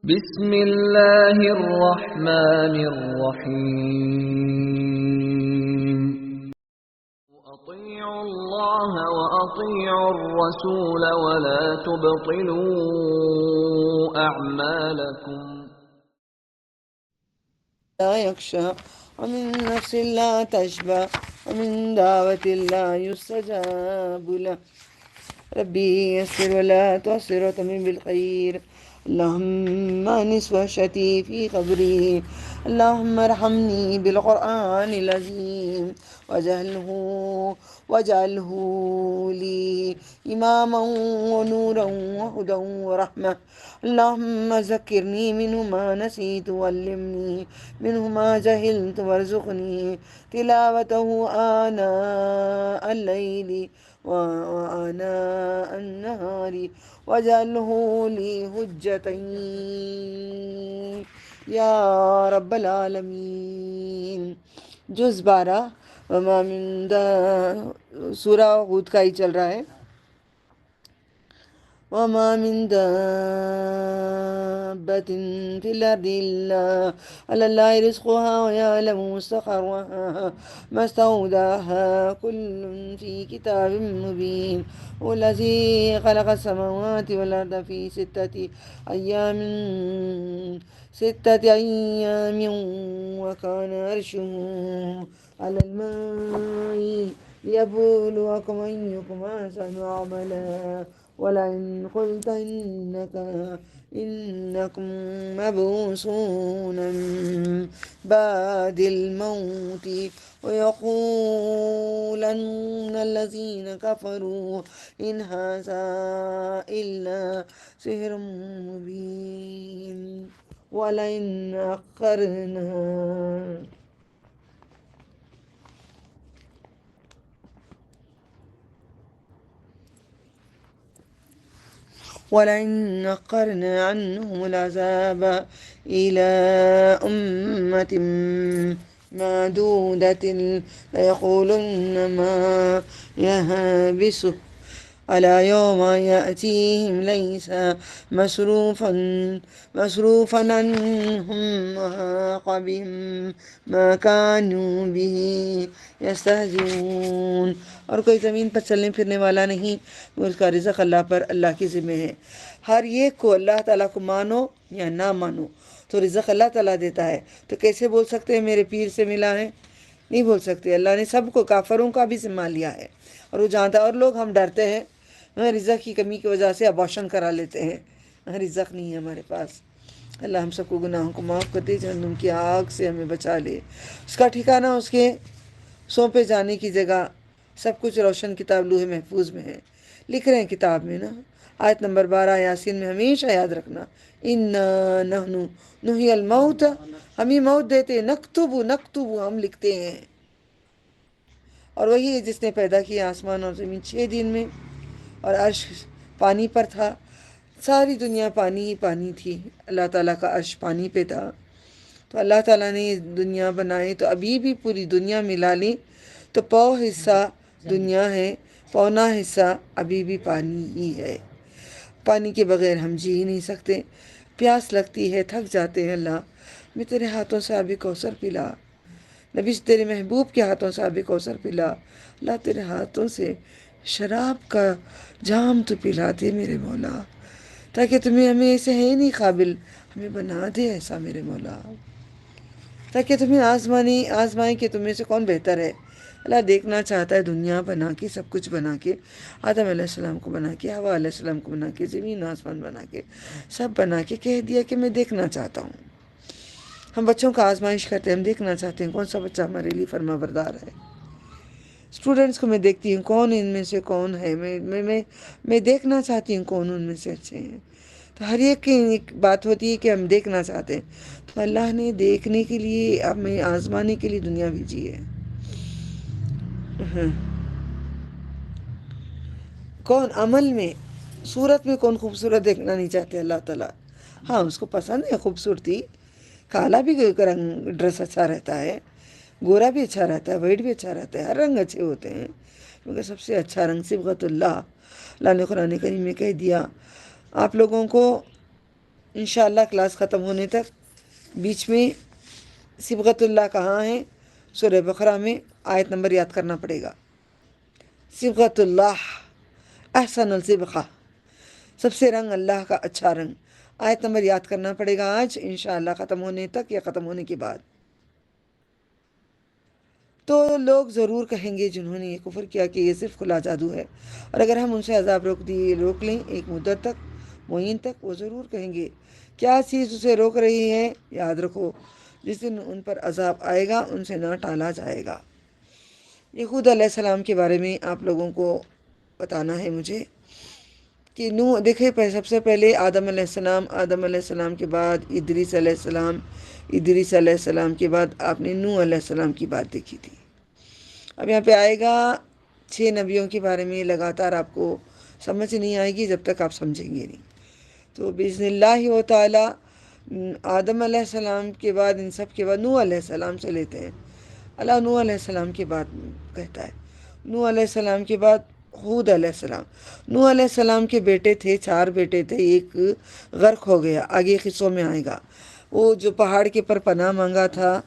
بسم اللہ الرحمن الرحیم اطیعوا اللہ واطیعوا الرسول ولا تبطلوا اعمالکم لا يخشى ومن نفس لا تشبع ومن دعوة لا يستجاب له ربي يسر ولا تعسر وتمم بالخير اللهم انس وحشتي في قبري اللهم ارحمني بالقرآن العظيم واجعله لي إماما ونورا وهدى ورحمة اللهم ذكرني منه ما نسيت وعلمني منه ما جهلت وارزقني تلاوته آناء الليل وآناء النهار واجعله لي حجة یا رب العالمین۔ جز 12 وما من سورہ ہود کا ہی چل رہا ہے۔ وما من دابة في الأرض إلا على الله رزقها ويعلم مستقرها مستودعها كل في كتاب مبين والذي خلق السماوات والأرض في ستة أيام وكان عرشه على الماء ليبلوكم أيكم أحسن عملا ولئن قلت إنكم مبعوثون من بعد الموت ويقولن الذين كفروا إن هذا إلا سحر مبين ولئن أخرنا عنهم العذاب إلى أمة معدودة ليقولن ما يهبسه على يوم يأتيهم ليس مصروفا عنهم وحاق بهم ما كانوا به يستهزئون۔ اور کوئی زمین پر چلنے پھرنے والا نہیں، اس کا رزق اللہ پر اللہ کے ذمہ ہے۔ ہر ایک کو اللہ تعالیٰ کو مانو یا نہ مانو تو رزق اللہ تعالیٰ دیتا ہے، تو کیسے بول سکتے ہیں میرے پیر سے ملا ہے؟ نہیں بول سکتے۔ اللہ نے سب کو، کافروں کا بھی ذمہ لیا ہے اور وہ جانتا ہے۔ اور لوگ ہم ڈرتے ہیں رزق کی کمی کی وجہ سے ابارشن کرا لیتے ہیں، رزق نہیں ہے ہمارے پاس۔ اللہ ہم سب کو گناہوں کو معاف کر دے، جہنم کی آگ سے ہمیں بچا لے۔ اس کا ٹھکانہ اس کے سونپے جانے کی جگہ، سب کچھ روشن کتاب لوح محفوظ میں ہے۔ لکھ رہے ہیں کتاب میں نا، آیت نمبر 12 یاسین میں ہمیشہ یاد رکھنا، اِنَّا نَحْنُ نُحْيِي الْمَوْتَ، ہم ہی موت دیتے، نکتب ہم لکھتے ہیں۔ اور وہی ہے جس نے پیدا کیا آسمان اور زمین 6 دن میں، اور عرش پانی پر تھا، ساری دنیا پانی ہی پانی تھی، اللہ تعالیٰ کا عرش پانی پہ تھا۔ تو اللہ تعالیٰ نے دنیا بنائی تو ابھی بھی پوری دنیا ملا لی تو پو حصہ دنیا ہے، پونا حصہ ابھی بھی پانی ہی ہے۔ پانی کے بغیر ہم جی ہی نہیں سکتے، پیاس لگتی ہے، تھک جاتے ہیں۔ اللہ میں تیرے ہاتھوں سے آب کوثر پلا، نبی تیرے محبوب کے ہاتھوں سے آب کوثر پلا۔ اللہ تیرے ہاتھوں سے شراب کا جام تو پلا دے میرے مولا، تاکہ تمہیں ہمیں ایسے ہے نہیں قابل، ہمیں بنا دے ایسا میرے مولا، تاکہ تمہیں آزمائیں کہ تمہیں سے کون بہتر ہے۔ اللہ دیکھنا چاہتا ہے دنیا بنا کے، سب کچھ بنا کے، آدم علیہ السلام کو بنا کے، حوا علیہ السلام کو بنا کے، زمین آسمان بنا کے، سب بنا کے کہہ دیا کہ میں دیکھنا چاہتا ہوں۔ ہم بچوں کا آزمائش کرتے ہیں، ہم دیکھنا چاہتے ہیں کون سا بچہ ہمارے لیے فرما بردار ہے۔ اسٹوڈنٹس کو میں دیکھتی ہوں کون ان میں سے کون ہے، میں دیکھنا چاہتی ہوں کون ان میں سے اچھے ہیں۔ تو ہر ایک کی ایک بات ہوتی ہے کہ ہم دیکھنا چاہتے ہیں، تو اللہ نے دیکھنے کے لیے، ہمیں آزمانے کے لیے دنیا بھیجی ہے۔ کون عمل میں، صورت میں کون خوبصورت دیکھنا نہیں چاہتے اللہ تعالیٰ؟ ہاں اس کو پسند ہے خوبصورتی، کالا بھی رنگ ڈریس اچھا رہتا ہے، گورا بھی اچھا رہتا ہے، وائٹ بھی اچھا رہتا ہے، ہر رنگ اچھے ہوتے ہیں، کیونکہ سب سے اچھا رنگ صبغت اللہ۔ اللہ نے قرآن کریم میں کہہ دیا آپ لوگوں کو انشاءاللہ کلاس ختم ہونے تک بیچ میں صبغت اللہ کہاں ہے، سورہ بقرہ میں آیت نمبر یاد کرنا پڑے گا۔ صبغت اللہ احسن الصبغہ، سب سے رنگ اللہ کا اچھا رنگ، آیت نمبر یاد کرنا پڑے گا آج انشاءاللہ ختم ہونے تک یا ختم ہونے کے بعد۔ تو لوگ ضرور کہیں گے جنہوں نے یہ کفر کیا کہ یہ صرف کھلا جادو ہے، اور اگر ہم ان سے عذاب روک لیں ایک مدت تک معین تک، وہ ضرور کہیں گے کیا چیز اسے روک رہی ہے؟ یاد رکھو جس دن ان پر عذاب آئے گا ان سے نہ ٹالا جائے گا۔ یہود علیہ السلام کے بارے میں آپ لوگوں کو بتانا ہے مجھے کہ نوح، دیکھیں سب سے پہلے آدم علیہ السلام کے بعد ادریس علیہ السلام کے بعد آپ نے نوح علیہ السلام کی بات دیکھی تھی۔ اب یہاں پہ آئے گا 6 نبیوں کے بارے میں، لگاتار آپ کو سمجھ نہیں آئے گی جب تک آپ سمجھیں گے نہیں۔ تو بإذن اللہ و تعالی آدم علیہ السلام کے بعد ان سب کے بعد نوح علیہ السلام سے لیتے ہیں۔ اللہ نوح علیہ السلام کے بعد کہتا ہے، نوح علیہ السلام کے بعد ہود علیہ السلام۔ نوح علیہ السلام کے بیٹے تھے، 4 بیٹے تھے، ایک غرق ہو گیا، آگے قصوں میں آئے گا۔ وہ جو پہاڑ کے پر پناہ مانگا تھا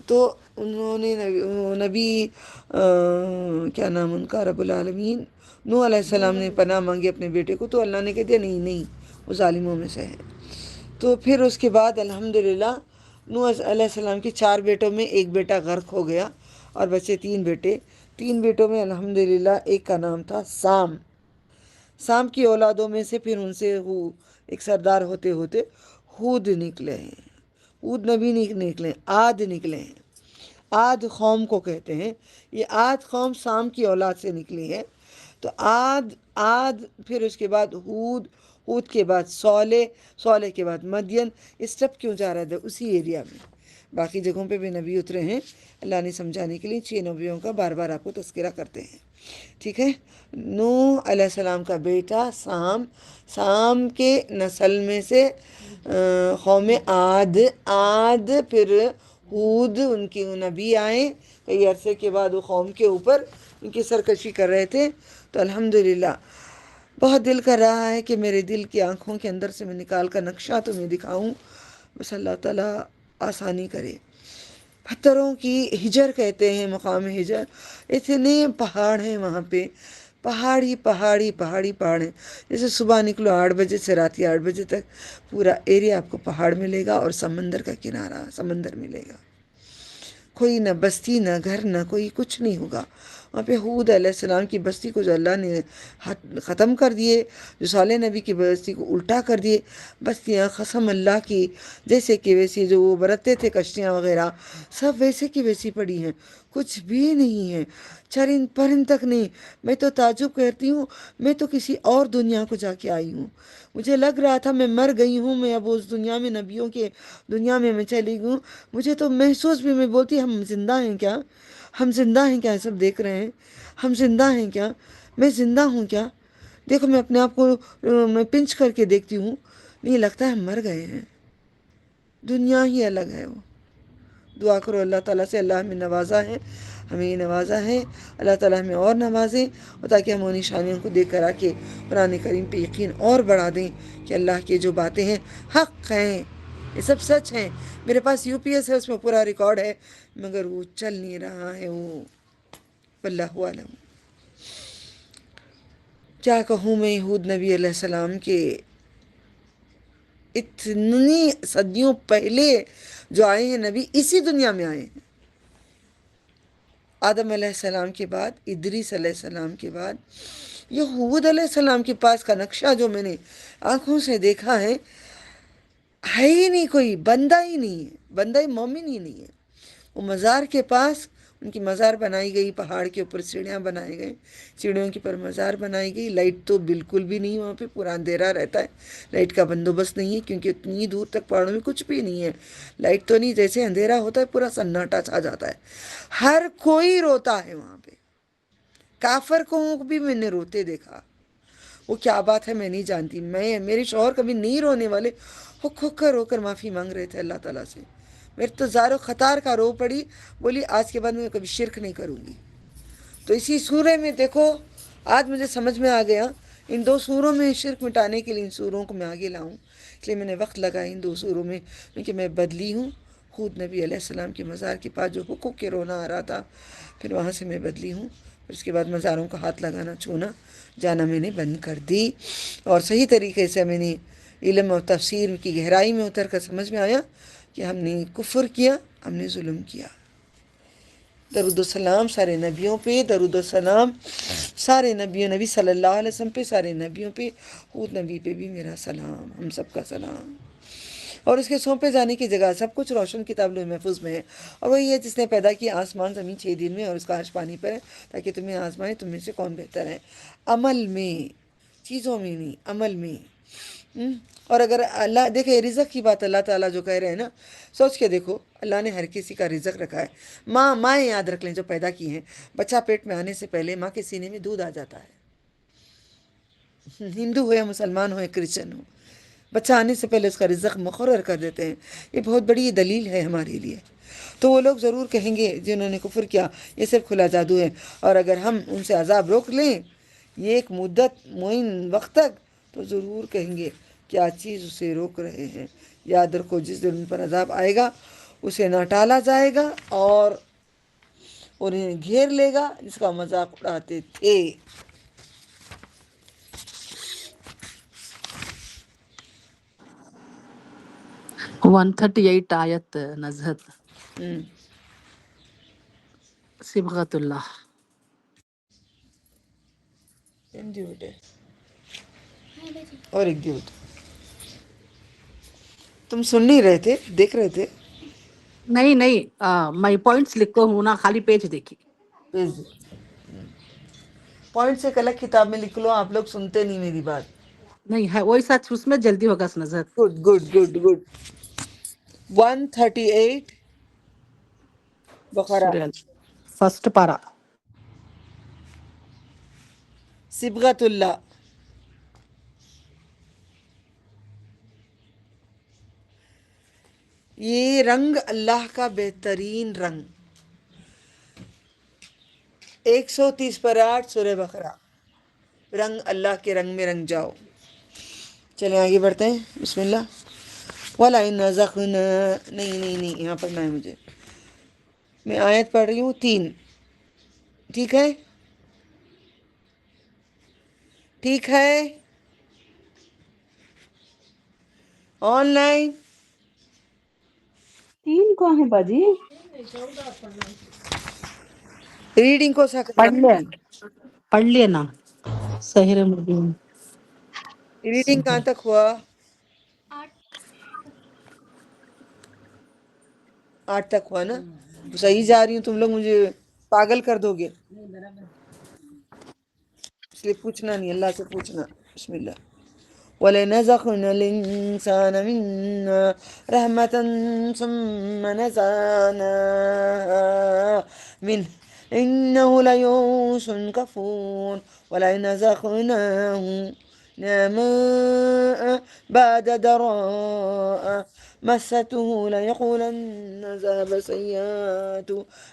تو انہوں نے نبی کیا نام ان کا، رب العالمین، نوح علیہ السلام نے پناہ مانگی اپنے بیٹے کو، تو اللہ نے کہہ دیا نہیں وہ ظالموں میں سے ہے۔ تو پھر اس کے بعد الحمدللہ نوح علیہ السلام کے 4 بیٹوں میں ایک بیٹا غرق ہو گیا اور بچے 3 بیٹے۔ 3 بیٹوں میں الحمدللہ ایک کا نام تھا سام کی اولادوں میں سے پھر ان سے ایک سردار ہوتے ہوتے ہود نکلے ہیں، ہود نبی نکلے، عاد نکلے ہیں۔ عاد قوم کو کہتے ہیں، یہ عاد قوم سام کی اولاد سے نکلی ہے۔ تو عاد پھر اس کے بعد ہود کے بعد صالح کے بعد مدین، اس طرف کیوں جا رہا تھا اسی ایریا میں، باقی جگہوں پہ بھی نبی اترے ہیں، اللہ نے سمجھانے کے لیے 6 نبیوں کا بار بار آپ کو تذکرہ کرتے ہیں، ٹھیک ہے۔ نوح علیہ السلام کا بیٹا سام کے نسل میں سے قوم عاد پھر ہود، ان کے نبی آئے، کئی عرصے کے بعد وہ قوم کے اوپر ان کی سرکشی کر رہے تھے۔ تو الحمدللہ بہت دل کر رہا ہے کہ میرے دل کی آنکھوں کے اندر سے میں نکال کر نقشہ تمہیں دکھاؤں، بس اللہ تعالیٰ آسانی کرے۔ پتھروں کی ہجر کہتے ہیں، مقام ہجر، اتنے پہاڑ ہیں وہاں پہ، پہاڑ ہیں۔ جیسے صبح نکلو 8 بجے سے رات 8 بجے تک پورا ایریا آپ کو پہاڑ ملے گا، اور سمندر کا کنارہ، سمندر ملے گا، کوئی نہ بستی نہ گھر نہ کوئی، کچھ نہیں ہوگا وہاں پہ۔ ہود علیہ السلام کی بستی کو جو اللہ نے ختم کر دیے، جو صالح نبی کی بستی کو الٹا کر دیے، بستیاں قسم اللہ کی جیسے کہ ویسی جو وہ برتتے تھے کشتیاں وغیرہ، سب ویسے کی ویسی پڑی ہیں، کچھ بھی نہیں ہے، چرند پرند تک نہیں۔ میں تو تعجب کرتی ہوں، میں تو کسی اور دنیا کو جا کے آئی ہوں، مجھے لگ رہا تھا میں مر گئی ہوں، میں اب اس دنیا میں، نبیوں کے دنیا میں چلی گئی ہوں۔ مجھے تو محسوس بھی، میں بولتی ہم زندہ ہیں کیا، سب دیکھ رہے ہیں، ہم زندہ ہیں کیا، میں زندہ ہوں کیا؟ دیکھو میں اپنے آپ کو میں پنچ کر کے دیکھتی ہوں، نہیں لگتا ہے ہم مر گئے ہیں، دنیا ہی الگ ہے وہ۔ دعا کرو اللہ تعالیٰ سے، اللہ ہمیں نوازا ہے، اللہ تعالیٰ ہمیں اور نوازیں، اور تاکہ ہم ان نشانیوں کو دیکھ کر آ کے قرآن کریم پہ یقین اور بڑھا دیں کہ اللہ کی جو باتیں ہیں حق ہیں، یہ سب سچ ہیں۔ میرے پاس UPS ہے، اس میں پورا ریکارڈ ہے، مگر وہ چل نہیں رہا ہے، وہ واللہ عالم۔ کیا کہوں میں ہود نبی علیہ السلام کے اتنی صدیوں پہلے جو آئے ہیں نبی، اسی دنیا میں آئے ہیں۔ آدم علیہ السلام کے بعد، ادریس علیہ السلام کے بعد، یہ ہود علیہ السلام کے پاس کا نقشہ جو میں نے آنکھوں سے دیکھا ہے ہی نہیں، کوئی بندہ ہی نہیں ہے، بندہ مومن ہی نہیں ہے۔ وہ مزار کے پاس ان کی مزار بنائی گئی، پہاڑ کے اوپر سیڑھیاں بنائے گئے، سیڑھیوں کے اوپر مزار بنائی گئی، لائٹ تو بالکل بھی نہیں، وہاں پہ پورا اندھیرا رہتا ہے، لائٹ کا بندوبست نہیں ہے، کیونکہ اتنی دور تک پہاڑوں میں کچھ بھی نہیں ہے، لائٹ تو نہیں، جیسے اندھیرا ہوتا ہے پورا سناٹا چھا جاتا ہے، ہر کوئی روتا ہے وہاں پہ، کافر کو بھی میں نے روتے دیکھا۔ وہ کیا بات ہے میں نہیں جانتی، میرے شوہر کبھی نہیں رونے والے، رو کر معافی مانگ رہے تھے اللہ تعالیٰ سے، میرے تو زارو خطار کا رو پڑی، بولی آج کے بعد میں کبھی شرک نہیں کروں گی۔ تو اسی سورے میں دیکھو، آج مجھے سمجھ میں آ گیا، ان 2 سوروں میں شرک مٹانے کے لیے ان سوروں کو میں آگے لاؤں اس لیے میں نے وقت لگا ان 2 سوروں میں، کیونکہ میں بدلی ہوں. خود نبی علیہ السلام کے مزار کے پاس جو حقوق کے رونا آ رہا تھا، پھر وہاں سے میں بدلی ہوں. پھر اس کے بعد مزاروں کا ہاتھ لگانا چھونا جانا میں نے بند کر دی. اور صحیح طریقے سے میں نے علم اور تفسیر کی گہرائی میں اتر کر سمجھ میں آیا کہ ہم نے کفر کیا، ہم نے ظلم کیا. درود و سلام سارے نبیوں پہ، درود و سلام سارے نبیوں، نبی صلی اللہ علیہ وسلم پہ، سارے نبیوں پہ، خود نبی پہ بھی میرا سلام، ہم سب کا سلام. اور اس کے سونپے جانے کی جگہ سب کچھ روشن کتاب لوح محفوظ میں ہے. اور وہی ہے جس نے پیدا کیا آسمان زمین 6 دن میں، اور اس کا عرش پانی پر ہے، تاکہ تمہیں آزمائے تم میں سے کون بہتر ہے عمل میں، چیزوں میں نہیں، عمل میں. اور اگر اللہ دیکھے رزق کی بات اللہ تعالیٰ جو کہہ رہے ہیں نا، سوچ کے دیکھو اللہ نے ہر کسی کا رزق رکھا ہے. مائیں یاد رکھ لیں جو پیدا کی ہیں، بچہ پیٹ میں آنے سے پہلے ماں کے سینے میں دودھ آ جاتا ہے. ہندو ہو یا مسلمان ہو یا کرسچن ہو، بچہ آنے سے پہلے اس کا رزق مقرر کر دیتے ہیں. یہ بہت بڑی دلیل ہے ہمارے لیے. تو وہ لوگ ضرور کہیں گے جنہوں نے کفر کیا یہ صرف کھلا جادو ہے. اور اگر ہم ان سے عذاب روک لیں یہ ایک مدت معین وقت تک، تو ضرور کہیں گے کیا چیز اسے روک رہے ہیں. یاد رکھو جس دن ان پر عذاب آئے گا اسے نہ ٹالا جائے گا اور انہیں گھیر لے گا جس کا مذاق اڑاتے تھے. 138 آیت نزہت ہم، صبغت اللہ. بیٹے اور ایک دیوٹ. تم سن نہیں رہے تھے، دیکھ رہے تھے؟ نہیں میں پوائنٹس لکھو ہوں نا، خالی پیج دیکھی. پیج پوائنٹ ایک الگ کتاب میں لکھ لو، آپ لوگ سنتے نہیں میری بات. نہیں ہے وہی سچ، اس میں جلدی ہوگا Nuzhat. Good good good good. 138 بقرہ. سورہ فرسٹ پارا. صبغت اللہ، یہ رنگ اللہ کا بہترین رنگ. 130 پر 8 سورہ بقرہ. رنگ اللہ کے رنگ میں رنگ جاؤ. چلیں آگے بڑھتے ہیں. بسم اللہ. وَلَئِنْ نَزَغْنَا، نہیں یہاں پڑھنا ہے مجھے. میں آیت پڑھ رہی ہوں 3. ٹھیک ہے، ٹھیک ہے. آن لائن 3 کو ہے باجی. ریڈنگ کو سا کرنا. پڑھ لیے نا سحر مبین. ریڈنگ کہاں تک ہوا؟ 8 تک ہوا نا. صحیح جا رہی ہوں، تم لوگ مجھے پاگل کر دو گے، اس لیے پوچھنا نہیں، اللہ سے پوچھنا. بسم اللہ. وَلَنَزَعْنَا الْإِنسَانَ مِنَّا رَحْمَةً ثُمَّ نَزَعْنَاهَا مِنْهُ إِنَّهُ لَيَئُوسٌ كَفُورٌ. وَلَنَزَعْنَاهُ نَمَاءً بَعْدَ ضَرَّاءَ مَسَّتْهُ لَيَقُولَنَّ ذَهَبَ السَّيِّئَاتُ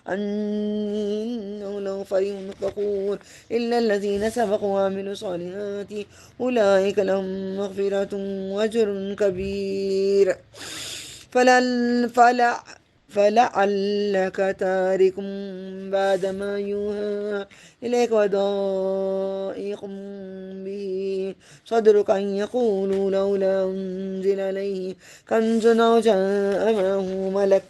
عَنِّي إِنَّهُ لَهُ فَرِحٌ فَخُورٌ إِلَّا الَّذِينَ صَبَرُوا وَعَمِلُوا الصَّالِحَاتِ أولئك لهم مغفرة وأجر كبير. فلعلك تارك بعد ما يوحى إليك وضائق به صدرك أن يقولوا لولا أنزل عليه كنز أو جاء معه ملك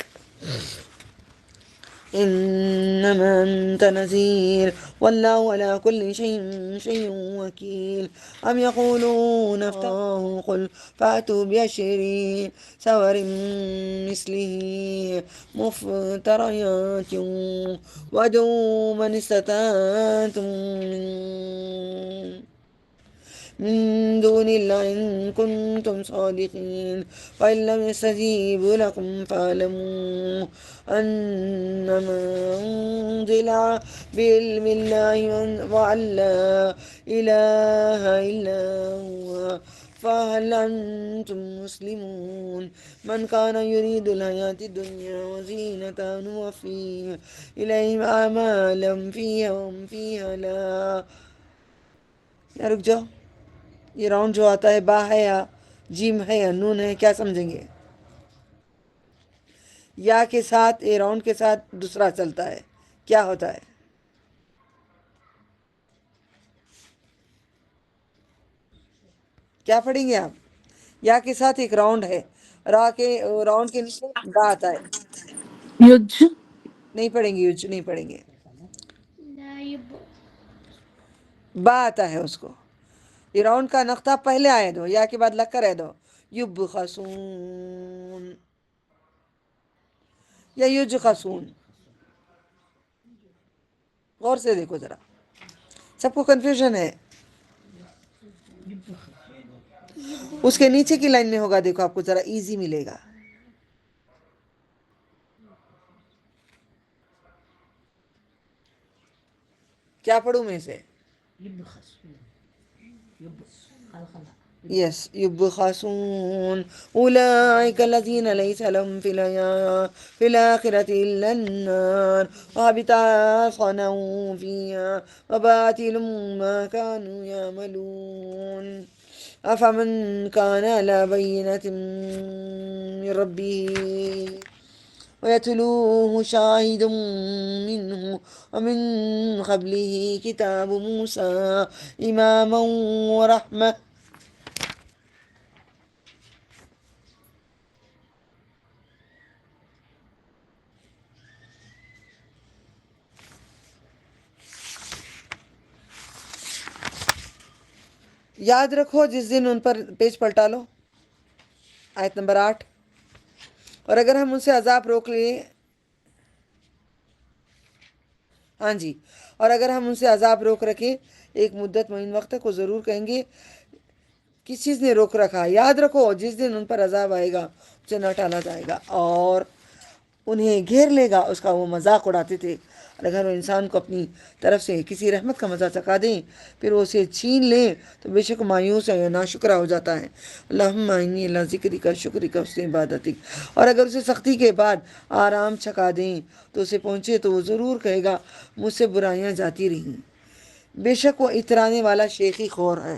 إنما أنت نذير والله على كل شيء وكيل. أم يقولون افتراه قل فأتوا بعشر سور مثله مفتريات وادعوا من استطعتم من دون الله إن كنتم صادقين. وإن لم يستجيبوا لكم فاعلموا أنما أنزل بعلم الله وأن لا إله إلا هو فهل أنتم مسلمون. من كان يريد الحياة الدنيا وزينتها نوفي إليهم أعمالهم فيها وهم فيها لا. رک جاؤ، یہ راؤنڈ جو آتا ہے با ہے یا جیم ہے یا نون ہے، کیا سمجھیں گے؟ یا کے ساتھ اے راؤنڈ کے ساتھ دوسرا چلتا ہے، کیا ہوتا ہے؟ کیا پڑھیں گے آپ؟ یا کے ساتھ ایک راؤنڈ ہے، را کے راؤنڈ کے نیچے با آتا ہے، یج نہیں پڑھیں گے، یوج نہیں پڑھیں گے، با آتا ہے اس کو، یہ راؤنڈ کا نقطہ پہلے آئے دو، یا کے بعد لگ کر آئے دو، یب خسون یا یوج خسون، غور سے دیکھو ذرا، سب کو کنفیوژن ہے، اس کے نیچے کی لائن میں ہوگا، دیکھو آپ کو ذرا ایزی ملے گا، کیا پڑھوں میں سے؟ یس، یبخسون اولئک الذین لیس لهم فی الآخرۃ الا النار وحبط ما صنعوا فیہا وباطل ما كانوا یعملون افمن کان علی بینۃ من ربہ ويتلوه شاهد منه ومن قبله كتاب موسى إماما ورحمة. یاد رکھو جس دن ان پر پیج پلٹا لو، آیت نمبر 8، اور اگر ہم ان سے عذاب روک لیں، ہاں جی، اور اگر ہم ان سے عذاب روک رکھیں ایک مدت معین وقت تک، وہ ضرور کہیں گے کس چیز نے روک رکھا؟ یاد رکھو جس دن ان پر عذاب آئے گا اسے نہ ٹالا جائے گا اور انہیں گھیر لے گا، اس کا وہ مذاق اڑاتے تھے، اور اگر وہ انسان کو اپنی طرف سے کسی رحمت کا مزہ چکھا دیں پھر وہ اسے چھین لیں تو بے شک مایوس ہے یا ناشکرا ہو جاتا ہے۔ اللہم انی اللہ ذکری کا شکری کا حسن عبادتک، اور اگر اسے سختی کے بعد آرام چھکا دیں تو اسے پہنچے تو وہ ضرور کہے گا مجھ سے برائیاں جاتی رہیں۔ بے شک وہ اترانے والا شیخی خور ہے،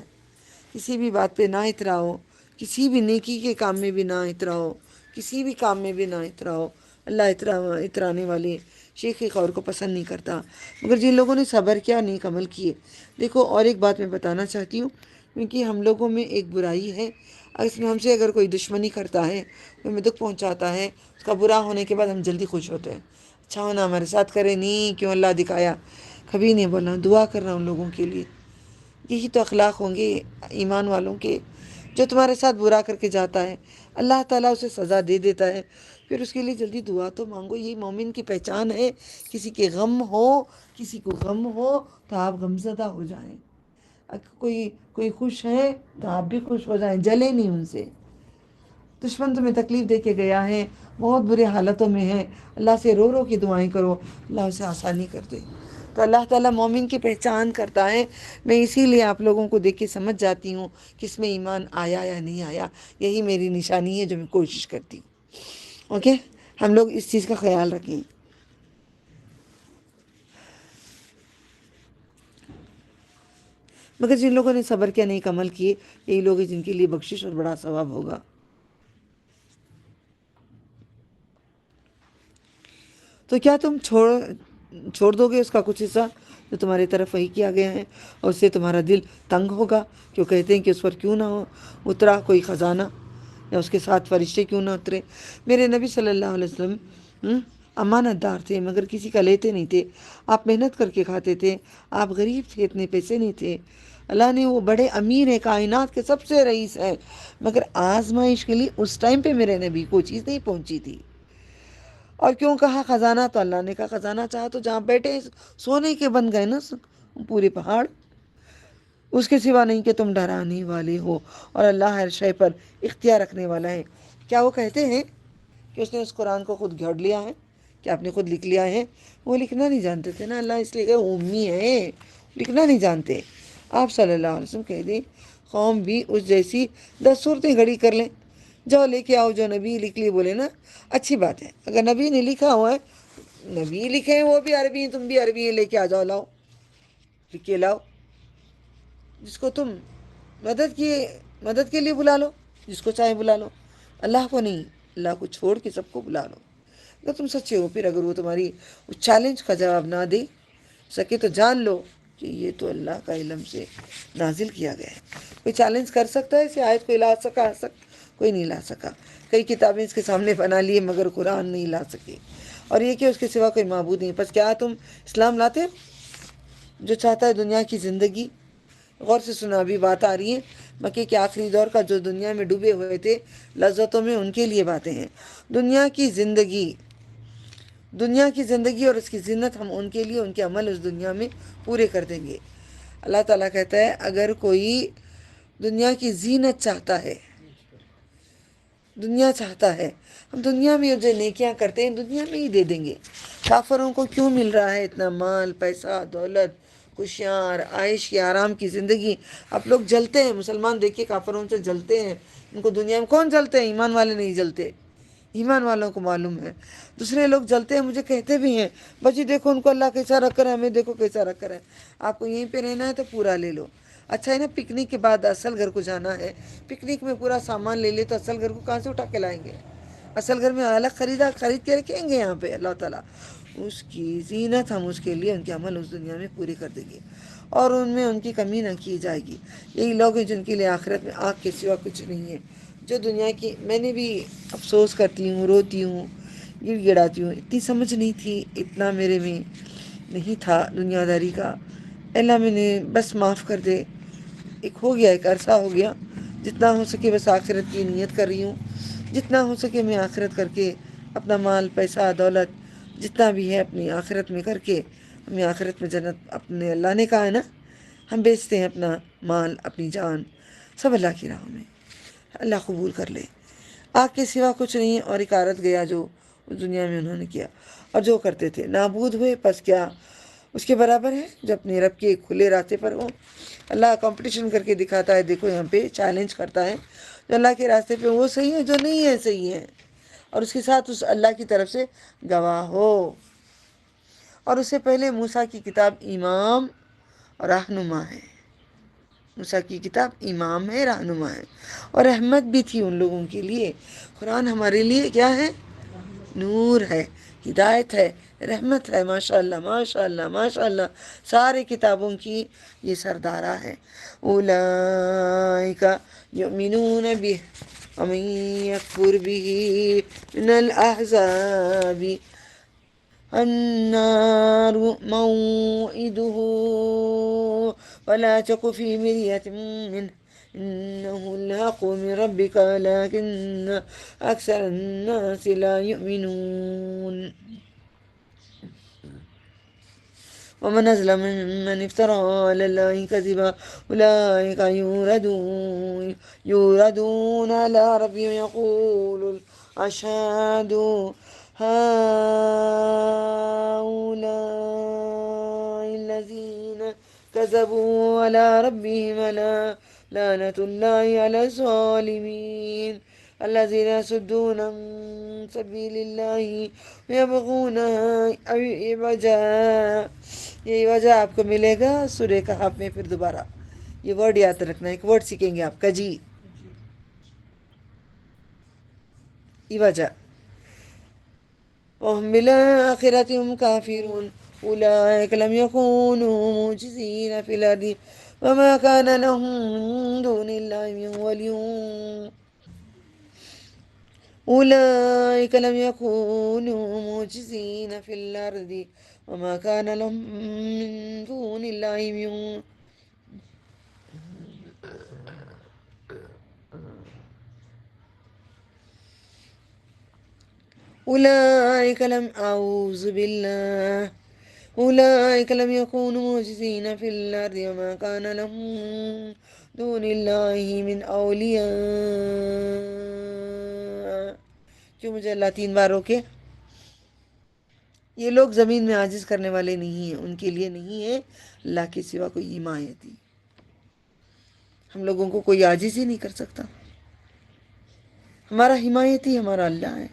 کسی بھی بات پہ نہ اتراؤ، کسی بھی نیکی کے کام میں بھی نہ اتراؤ، کسی بھی کام میں بھی نہ اتراؤ، اللہ اترانے والے شیخی خور کو پسند نہیں کرتا۔ مگر جن لوگوں نے صبر کیا، نیک عمل کیے۔ دیکھو اور ایک بات میں بتانا چاہتی ہوں، کیونکہ ہم لوگوں میں ایک برائی ہے، اس میں ہم سے اگر کوئی دشمنی کرتا ہے، ہمیں دکھ پہنچاتا ہے، اس کا برا ہونے کے بعد ہم جلدی خوش ہوتے ہیں، اچھا ہونا ہمارے ساتھ کرے، نہیں کیوں اللہ دکھایا، کبھی نہیں بولنا، دعا کرنا ان لوگوں کے لیے۔ یہی تو اخلاق ہوں گے ایمان والوں کے۔ جو تمہارے ساتھ برا کر کے جاتا ہے اللہ تعالیٰ اسے سزا دے دیتا ہے، پھر اس کے لیے جلدی دعا تو مانگو، یہی مومن کی پہچان ہے۔ کسی کے غم ہو، کسی کو غم ہو تو آپ غمزدہ ہو جائیں، کوئی خوش ہے تو آپ بھی خوش ہو جائیں، جلے نہیں ان سے۔ دشمن تمہیں تکلیف دے کے گیا ہے، بہت برے حالتوں میں ہے، اللہ سے رو رو کے دعائیں کرو، اللہ اسے آسانی کر دے۔ تو اللہ تعالیٰ مومن کی پہچان کرتا ہے۔ میں اسی لیے آپ لوگوں کو دیکھ کے سمجھ جاتی ہوں کہ اس میں ایمان آیا یا نہیں آیا، یہی میری نشانی ہے جو میں کوشش کرتی ہوں۔ اوکے، ہم لوگ اس چیز کا خیال رکھیں۔ مگر جن لوگوں نے صبر کیا، نیک عمل کیے، یہی لوگ ہیں جن کے لیے بخشش اور بڑا ثواب ہوگا۔ تو کیا تم چھوڑ دو گے اس کا کچھ حصہ جو تمہاری طرف وحی کیا گیا ہے، اور اس سے تمہارا دل تنگ ہوگا؟ کیوں کہتے ہیں کہ اس پر کیوں نہ اترا کوئی خزانہ، یا اس کے ساتھ فرشتے کیوں نہ اترے؟ میرے نبی صلی اللہ علیہ وسلم امانت دار تھے، مگر کسی کا لیتے نہیں تھے، آپ محنت کر کے کھاتے تھے، آپ غریب تھے، اتنے پیسے نہیں تھے۔ اللہ نے وہ بڑے امیر ہیں، کائنات کے سب سے رئیس ہیں، مگر آزمائش کے لیے اس ٹائم پہ میرے نبی کو چیز نہیں پہنچی تھی۔ اور کیوں کہا خزانہ؟ تو اللہ نے کہا خزانہ چاہا تو جہاں بیٹھے سونے کے بن گئے نا پورے پہاڑ، اس کے سوا نہیں کہ تم ڈرانے والے ہو، اور اللہ ہر شے پر اختیار رکھنے والا ہے۔ کیا وہ کہتے ہیں کہ اس نے اس قرآن کو خود گھڑ لیا ہے، کہ آپ نے خود لکھ لیا ہے؟ وہ لکھنا نہیں جانتے تھے نا، اللہ اس لیے کہ امی ہیں، لکھنا نہیں جانتے۔ آپ صلی اللہ علیہ وسلم کہہ دیں قوم بھی اس جیسی 10 صورتیں گھڑی کر لیں، جاؤ لے کے آؤ، جو نبی لکھ لی بولے نا اچھی بات ہے، اگر نبی نے لکھا ہوا ہے، نبی لکھے ہیں، وہ بھی عربی ہیں، تم بھی عربی ہیں، لے کے آ جاؤ، لاؤ، لکھ کے لاؤ، جس کو تم مدد کے لیے بلا لو۔ جس کو چاہے بلا لو، اللہ کو نہیں، اللہ کو چھوڑ کے سب کو بلا لو۔ اگر تم سچے ہو، پھر اگر وہ تمہاری اس چیلنج کا جواب نہ دے سکے تو جان لو کہ یہ تو اللہ کا علم سے نازل کیا گیا ہے۔ کوئی چیلنج کر سکتا ہے اس آیت کو لا سکا؟ کوئی نہیں لا سکا۔ کئی کتابیں اس کے سامنے بنا لیے مگر قرآن نہیں لا سکے، اور یہ کہ اس کے سوا کوئی معبود نہیں۔ پس کیا تم اسلام لاتے ہو؟ جو چاہتا ہے دنیا کی زندگی، غور سے سنا، ابھی بات آ رہی ہے مکے کے آخری دور کا، جو دنیا میں ڈوبے ہوئے تھے لذتوں میں، ان کے لیے باتیں ہیں۔ دنیا کی زندگی اور اس کی زینت ہم ان کے لیے ان کے عمل اس دنیا میں پورے کر دیں گے۔ اللہ تعالیٰ کہتا ہے اگر کوئی دنیا کی زینت چاہتا ہے، ہم دنیا میں جو نیکیاں کرتے ہیں دنیا میں ہی دے دیں گے۔ کافروں کو کیوں مل رہا ہے اتنا مال، پیسہ، دولت، خوشیاں، عائش کی، آرام کی زندگی؟ آپ لوگ جلتے ہیں، مسلمان دیکھیے کافروں سے جلتے ہیں۔ ان کو دنیا میں کون جلتے ہیں؟ ایمان والے نہیں جلتے، ایمان والوں کو معلوم ہے۔ دوسرے لوگ جلتے ہیں، مجھے کہتے بھی ہیں بچی دیکھو ان کو اللہ کیسا رکھ رہا ہے، ہمیں دیکھو کیسا رکھ رہا ہے۔ آپ کو یہیں پہ رہنا ہے تو پورا لے لو۔ اچھا ہے نا، پکنک کے بعد اصل گھر کو جانا ہے، پکنک میں پورا سامان لے لے تو اصل گھر کو کہاں سے اٹھا کے لائیں گے؟ اصل گھر میں الگ خرید کے رکھیں گے یہاں پہ۔ اللہ تعالیٰ اس کی زینت ہم اس کے لیے ان کے عمل اس دنیا میں پورے کر دیں گے، اور ان میں ان کی کمی نہ کی جائے گی۔ یہی لوگ ہیں جن کے لیے آخرت میں آگ کے سوا کچھ نہیں ہے۔ جو دنیا کی، میں نے بھی افسوس کرتی ہوں، روتی ہوں، گڑ گڑاتی ہوں، اتنی سمجھ نہیں تھی، اتنا میرے میں نہیں تھا دنیا داری کا۔ اللہ میں نے بس معاف کر دے، ایک ہو گیا، ایک عرصہ ہو گیا، جتنا ہو سکے بس آخرت کی نیت کر رہی ہوں، جتنا ہو سکے میں آخرت کر کے اپنا مال، پیسہ، دولت جتنا بھی ہے اپنی آخرت میں کر کے، ہمیں آخرت میں جنت، اپنے اللہ نے کہا ہے نا ہم بیچتے ہیں اپنا مال، اپنی جان، سب اللہ کی راہ میں، اللہ قبول کر لے۔ آگ کے سوا کچھ نہیں ہے، اور ایک عورت گیا جو اس دنیا میں انہوں نے کیا، اور جو کرتے تھے نابود ہوئے، پس کیا اس کے برابر ہے جو اپنے رب کے کھلے راستے پر ہو؟ اللہ کمپٹیشن کر کے دکھاتا ہے، دیکھو یہاں پہ چیلنج کرتا ہے، جو اللہ کے راستے پہ وہ صحیح ہے، جو نہیں ہے صحیح ہے، اور اس کے ساتھ اس اللہ کی طرف سے گواہ ہو۔ اور اس سے پہلے موسیٰ کی کتاب امام اور رہنما ہے، موسیٰ کی کتاب امام ہے، رہنما ہے، اور رحمت بھی تھی ان لوگوں کے لیے۔ قرآن ہمارے لیے کیا ہے؟ نور ہے، ہدایت ہے، رحمت ہے۔ ماشاءاللہ ماشاءاللہ ماشاءاللہ، سارے کتابوں کی یہ سردارہ ہے۔ اولئک یؤمنون بہ ومن یکفر بہ من الاحزاب النار موعده ولا تك في مرية منه إنه الحق من ربك ولكن أكثر الناس لا يؤمنون ومن أظلم ممن افترى على الله كذبا أولئك يوردون على ربهم يقول الأشهاد هؤلاء الذين كذبوا على ربهم ألا لعنة الله على الظالمين الذين يصدون عن سبيل الله ويبغونها عوجا۔ یہ وجہ آپ کو ملے گا سورہ کہف میں۔ پھر دوبارہ یہ ورڈ یاد رکھنا، ایک ورڈ سیکھیں گے آپ، کجی، یہ وجہ۔ وهم بالآخرة هم كافرون أولئك لم يكونوا معجزين في الأرض وما كان لهم من دون الله من ولي أولئك لم يكونوا معجزين في الأرض وما كان لهم من دون الله من أولئك لم أعوذ بالله أولئك لم يكونوا معجزين في الأرض وما كان لهم دون الله من أولياء۔ کیوں مجھے اللہ 3 بار روکے؟ یہ لوگ زمین میں عاجز کرنے والے نہیں ہیں، ان کے لیے نہیں ہے اللہ کے سوا کوئی حمایتی۔ ہم لوگوں کو کوئی عاجز ہی نہیں کر سکتا، ہمارا حمایتی ہمارا اللہ ہے،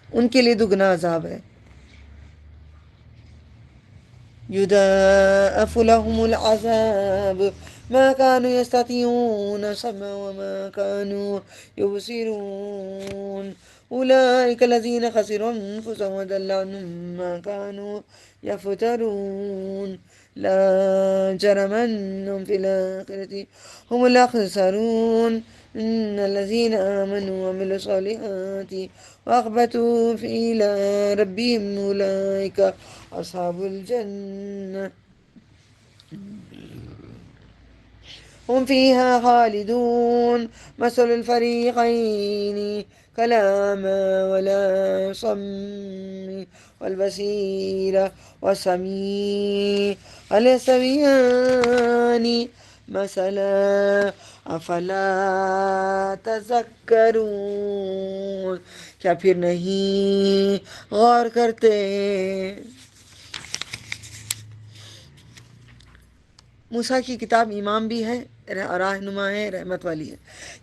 ان کے لیے دگنا عذاب ہے۔ يضاعف لهم العذاب ما كانوا يستطيعون سمع وما كانوا يبصرون أولئك الذين خسروا أنفسهم وضل عنهم ما كانوا يفترون لا جرم أنهم في الآخرة هم الأخسرون إن الذين آمنوا وعملوا الصالحات وأخبتوا إلى ربهم أولئك أصحاب الجنة هم فيها خالدون مثل الفريقين كالأعمى ولا صم والبصير والسميع هل يستويان مثلا أفلا تذكرون کیا پھر نہیں غور کرتے؟ موسیٰ کی کتاب ایمان بھی ہے، رہنما ہے، رحمت والی ہے۔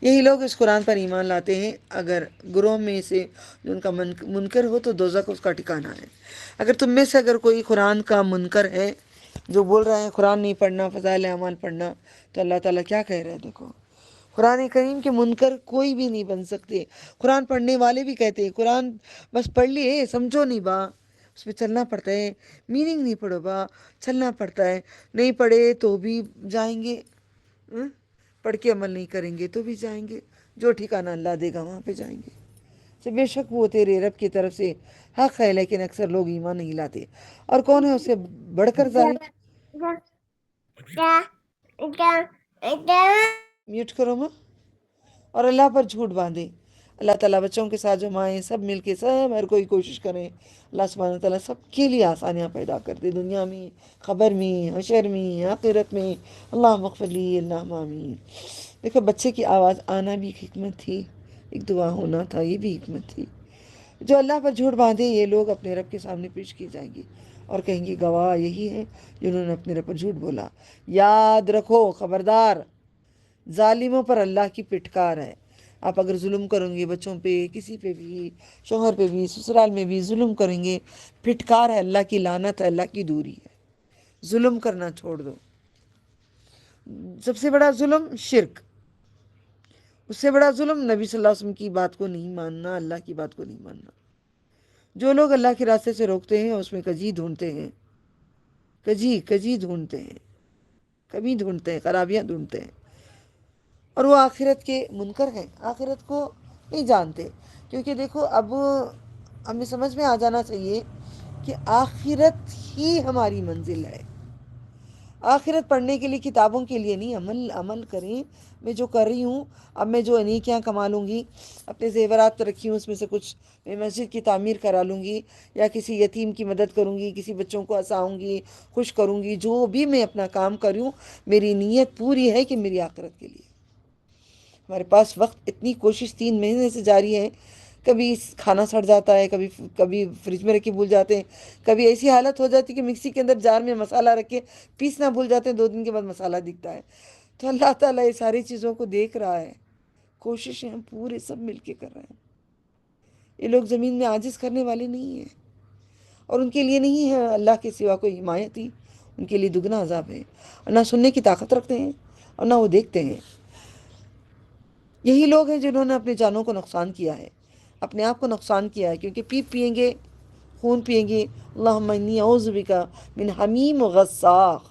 یہی لوگ اس قرآن پر ایمان لاتے ہیں۔ اگر گروہ میں سے جو ان کا منکر ہو تو دوزخ اس کا ٹھکانہ ہے۔ اگر تم میں سے اگر کوئی قرآن کا منکر ہے جو بول رہا ہے قرآن نہیں پڑھنا، فضائل اعمال پڑھنا، تو اللہ تعالیٰ کیا کہہ رہے ہیں؟ دیکھو، قرآن کریم کے منکر کوئی بھی نہیں بن سکتے۔ قرآن پڑھنے والے بھی کہتے ہیں قرآن بس پڑھ لیے، سمجھو نہیں با، اس میں چلنا پڑتا ہے، میننگ نہیں پڑھو با، چلنا پڑتا ہے، نہیں پڑھے تو بھی جائیں گے، پڑھ کے عمل نہیں کریں گے تو بھی جائیں گے، جو ٹھکانہ اللہ دے گا وہاں پہ جائیں گے۔ تو بے شک وہ تیرے رب کی طرف سے حق ہے، لیکن اکثر لوگ ایمان نہیں لاتے۔ اور کون ہے اس سے بڑھ کر ظالم؟ میوٹ کرو ماں۔ اور اللہ پر جھوٹ باندھے۔ اللہ تعالیٰ بچوں کے ساتھ جو مائیں سب مل کے سب ہر کوئی کوشش کریں، اللہ سبحانہ تعالیٰ سب کے لیے آسانیاں پیدا کر دے، دنیا میں، خبر میں، حشر میں، آخرت میں۔ اللہ مغفر لی، اللہ آمین۔ دیکھو بچے کی آواز آنا بھی ایک حکمت تھی، ایک دعا ہونا تھا، یہ بھی حکمت تھی۔ جو اللہ پر جھوٹ باندھے یہ لوگ اپنے رب کے سامنے پیش کی جائیں گے اور کہیں گے گواہ یہی ہے جنہوں نے اپنے رب پر جھوٹ بولا۔ یاد رکھو، خبردار، ظالموں پر اللہ کی پٹکار ہے۔ آپ اگر ظلم کریں گے بچوں پہ، کسی پہ بھی، شوہر پہ بھی، سسرال میں بھی ظلم کریں گے، پھٹکار ہے، اللہ کی لعنت ہے، اللہ کی دوری ہے۔ ظلم کرنا چھوڑ دو۔ سب سے بڑا ظلم شرک، اس سے بڑا ظلم نبی صلی اللہ علیہ وسلم کی بات کو نہیں ماننا، اللہ کی بات کو نہیں ماننا۔ جو لوگ اللہ کے راستے سے روکتے ہیں اس میں کجی ڈھونڈتے ہیں، کجی ڈھونڈتے ہیں، کمی ڈھونڈتے ہیں، خرابیاں ڈھونڈتے ہیں۔ اور وہ آخرت کے منکر ہیں، آخرت کو نہیں جانتے۔ کیونکہ دیکھو اب ہمیں سمجھ میں آ جانا چاہیے کہ آخرت ہی ہماری منزل ہے۔ آخرت پڑھنے کے لیے، کتابوں کے لیے نہیں، عمل کریں۔ میں جو کر رہی ہوں، اب میں جو انیکیاں کما لوں گی، اپنے زیورات رکھی ہوں اس میں سے کچھ میں مسجد کی تعمیر کرا لوں گی، یا کسی یتیم کی مدد کروں گی، کسی بچوں کو ہنساؤں گی، خوش کروں گی، جو بھی میں اپنا کام کر رہی ہوں میری نیت پوری ہے کہ میری آخرت کے لیے۔ ہمارے پاس وقت اتنی کوشش 3 مہینے سے جاری ہے، کبھی کھانا سڑ جاتا ہے، کبھی فریج میں رکھ کے بھول جاتے ہیں، کبھی ایسی حالت ہو جاتی ہے کہ مکسی کے اندر جار میں مسالہ رکھ کے پیسنا بھول جاتے ہیں، 2 دن کے بعد مسالہ دکھتا ہے۔ تو اللہ تعالیٰ یہ ساری چیزوں کو دیکھ رہا ہے، کوششیں ہم پورے سب مل کے کر رہے ہیں۔ یہ لوگ زمین میں عاجز کرنے والے نہیں ہیں، اور ان کے لیے نہیں ہے اللہ کے سوا کوئی حمایتی، ان کے لیے دگنا عذاب ہے، اور نہ سننے کی طاقت رکھتے ہیں اور نہ وہ دیکھتے ہیں۔ یہی لوگ ہیں جنہوں نے اپنے جانوں کو نقصان کیا ہے، اپنے آپ کو نقصان کیا ہے، کیونکہ پیپ پئیں گے، خون پئیں گے۔ اللہم انی اعوذ بک من حمیم غساق،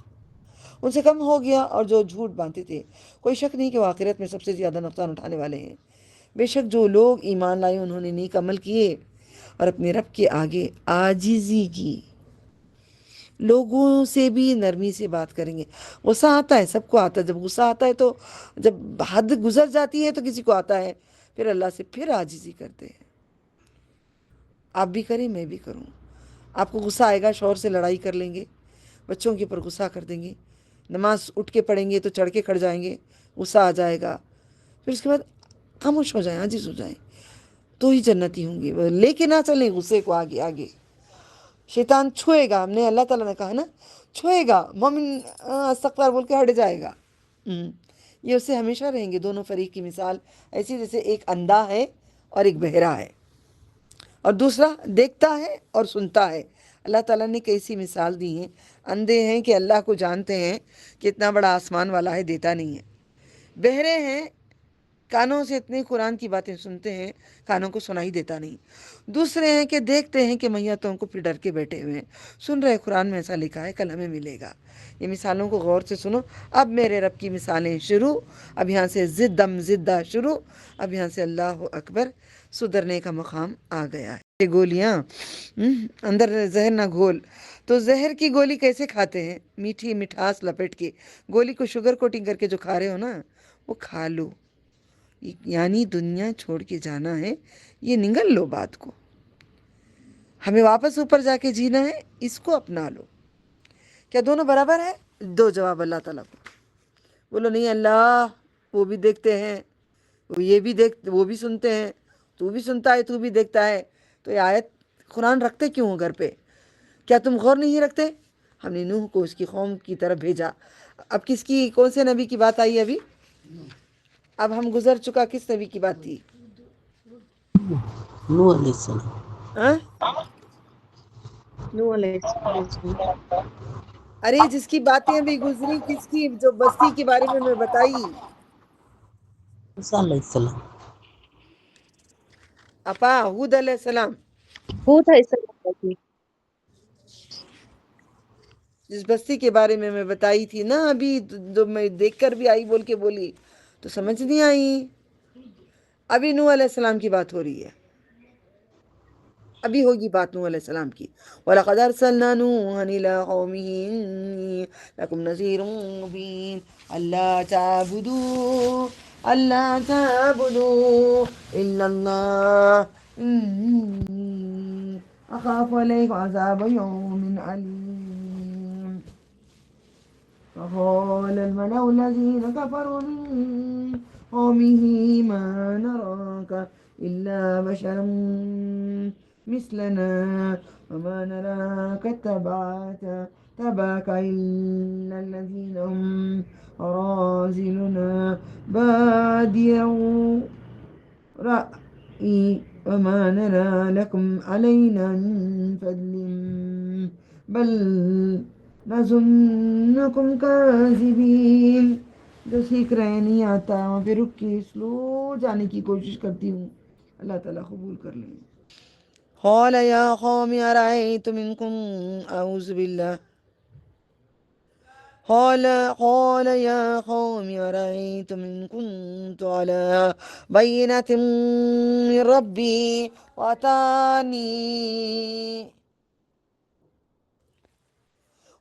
ان سے کم ہو گیا۔ اور جو جھوٹ باندھتے تھے، کوئی شک نہیں کہ وہ آخرت میں سب سے زیادہ نقصان اٹھانے والے ہیں۔ بے شک جو لوگ ایمان لائے انہوں نے نیک عمل کیے اور اپنے رب کے آگے عاجزی کی، لوگوں سے بھی نرمی سے بات کریں گے۔ غصہ آتا ہے، سب کو آتا ہے، جب غصہ آتا ہے تو جب حد گزر جاتی ہے تو کسی کو آتا ہے، پھر اللہ سے پھر عاجزی کرتے ہیں۔ آپ بھی کریں، میں بھی کروں۔ آپ کو غصہ آئے گا، شوہر سے لڑائی کر لیں گے، بچوں کے اوپر غصہ کر دیں گے، نماز اٹھ کے پڑھیں گے تو چڑھ کے کھڑ جائیں گے، غصہ آ جائے گا، پھر اس کے بعد خاموش ہو جائیں، عاجز ہو جائیں، تو ہی جنتی ہوں گے۔ لے کے نہ چلیں غصے کو آگے آگے، شیطان چھوئے گا، ہم نے اللہ تعالیٰ نے کہا نا چھوئے گا، مومن استغفار بول کے ہٹ جائے گا۔ یہ اس سے ہمیشہ رہیں گے۔ دونوں فریق کی مثال ایسی جیسے ایک اندھا ہے اور ایک بہرا ہے، اور دوسرا دیکھتا ہے اور سنتا ہے۔ اللہ تعالیٰ نے کیسی مثال دی ہے، اندھے ہیں کہ اللہ کو جانتے ہیں کہ اتنا بڑا آسمان والا ہے، دیتا نہیں ہے، بہرے ہیں، کانوں سے اتنی قرآن کی باتیں سنتے ہیں، کانوں کو سنائی دیتا نہیں، دوسرے ہیں کہ دیکھتے ہیں کہ میتوں کو پھر ڈر کے بیٹھے ہوئے ہیں، سن رہے قرآن میں ایسا لکھا ہے کل ہمیں ملے گا۔ یہ مثالوں کو غور سے سنو۔ اب میرے رب کی مثالیں شروع، اب یہاں سے زدم زدہ شروع، اب یہاں سے اللہ اکبر، سدھرنے کا مقام آ گیا ہے۔ یہ گولیاں اندر زہر نہ گھول، تو زہر کی گولی کیسے کھاتے ہیں؟ میٹھی مٹھاس لپٹ کے، گولی کو شوگر کوٹنگ کر کے جو کھا رہے ہو نا، وہ کھا لو، یعنی دنیا چھوڑ کے جانا ہے، یہ نگل لو بات کو، ہمیں واپس اوپر جا کے جینا ہے، اس کو اپنا لو۔ کیا دونوں برابر ہے؟ دو جواب اللہ تعالیٰ کو۔ بولو نہیں اللہ، وہ بھی دیکھتے ہیں، وہ بھی سنتے ہیں، تو بھی سنتا ہے، تو بھی دیکھتا ہے، تو یہ آیت قرآن رکھتے کیوں ہو گھر پہ؟ کیا تم غور نہیں رکھتے؟ ہم نے نوح کو اس کی قوم کی طرف بھیجا، اب کس کی، کون سے نبی کی بات آئی ابھی؟ اب ہم گزر چکا، کس نبی کی بات تھی؟ نوح علیہ السلام۔ ہاں؟ نوح علیہ السلام۔ ارے جس کی باتیں ابھی گزری، کس کی، جو بستی کے بارے میں بتائی؟ موسیٰ علیہ السلام۔ اپا ہود علیہ السلام، ہود علیہ السلام کی۔ جس بستی کے بارے میں بتائی تھی نا ابھی، جو میں دیکھ کر بھی آئی بول کے بولی، تو سمجھ نہیں آئی؟ ابھی نوح علیہ السلام کی بات ہو رہی ہے، ابھی ہوگی بات نوح علیہ السلام کی۔ وَلَقَدْ أَرْسَلْنَا نُوحًا إِلَىٰ قَوْمِهِ إِنِّي لَكُمْ نَذِيرٌ مُّبِينٌ أَلَّا تَعْبُدُوا إِلَّا اللَّهَ إِنِّي أَخَافُ عَلَيْكُمْ عَذَابَ يَوْمٍ أَلِيمٍ فقال الملأ الذين كفروا من قومه ما نراك إلا بشرا مثلنا وما نراك اتبعك إلا الذين هم أراذلنا بادي رأي وما نرى لكم علينا من فضل بل نظنكم كاذبین۔ جو سیکھ رہے نہیں آتا وہاں پہ رک کے سلو جانے کی کوشش کرتی ہوں، اللہ تعالیٰ قبول کر لیں۔ قال یا قوم ارأيتم إن كنت أعوذ بالله قال يا قوم أرأيتم إن كنت على بينة من ربي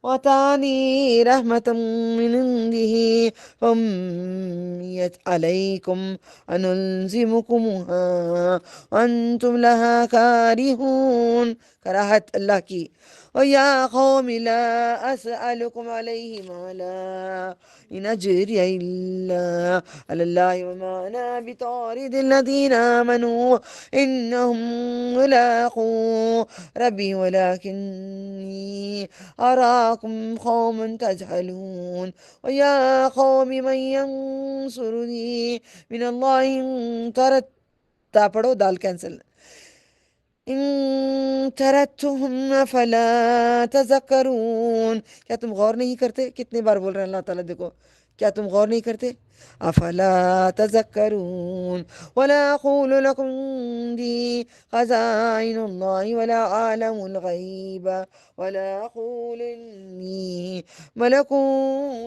وَأَتَانِي رَحْمَةً مِّنْ عِندِهِ فَعُمِّيَتْ عَلَيْكُمْ أَنُلْزِمُكُمُوهَا وَأَنْتُمْ لَهَا كَارِهُونَ۔ کراہت اللہ کی۔ وَيَا قَوْمِ لَا أَسْأَلُكُمْ عَلَيْهِ مَالًا إِنْ أَجْرِيَ إِلَّا عَلَى اللَّهِ وَمَا أَنَا بِطَارِدِ الَّذِينَ آمَنُوا إِنَّهُمْ مُلَاقُو رَبِّي وَلَكِنِّي أراكم قوما تجهلون ويا قوم من ينصرني من الله إن پڑھو دال کینسل، إن تردتهم فلا تذكرون۔ کیا تم غور نہیں کرتے؟ کتنے بار بول رہے ہیں اللہ تعالیٰ، دیکھو، کیا تم غور نہیں کرتے؟ افلا تذكرون ولا أقول لكم عندي خزائن الله ولا أعلم الغيب ولا أقول إني ملك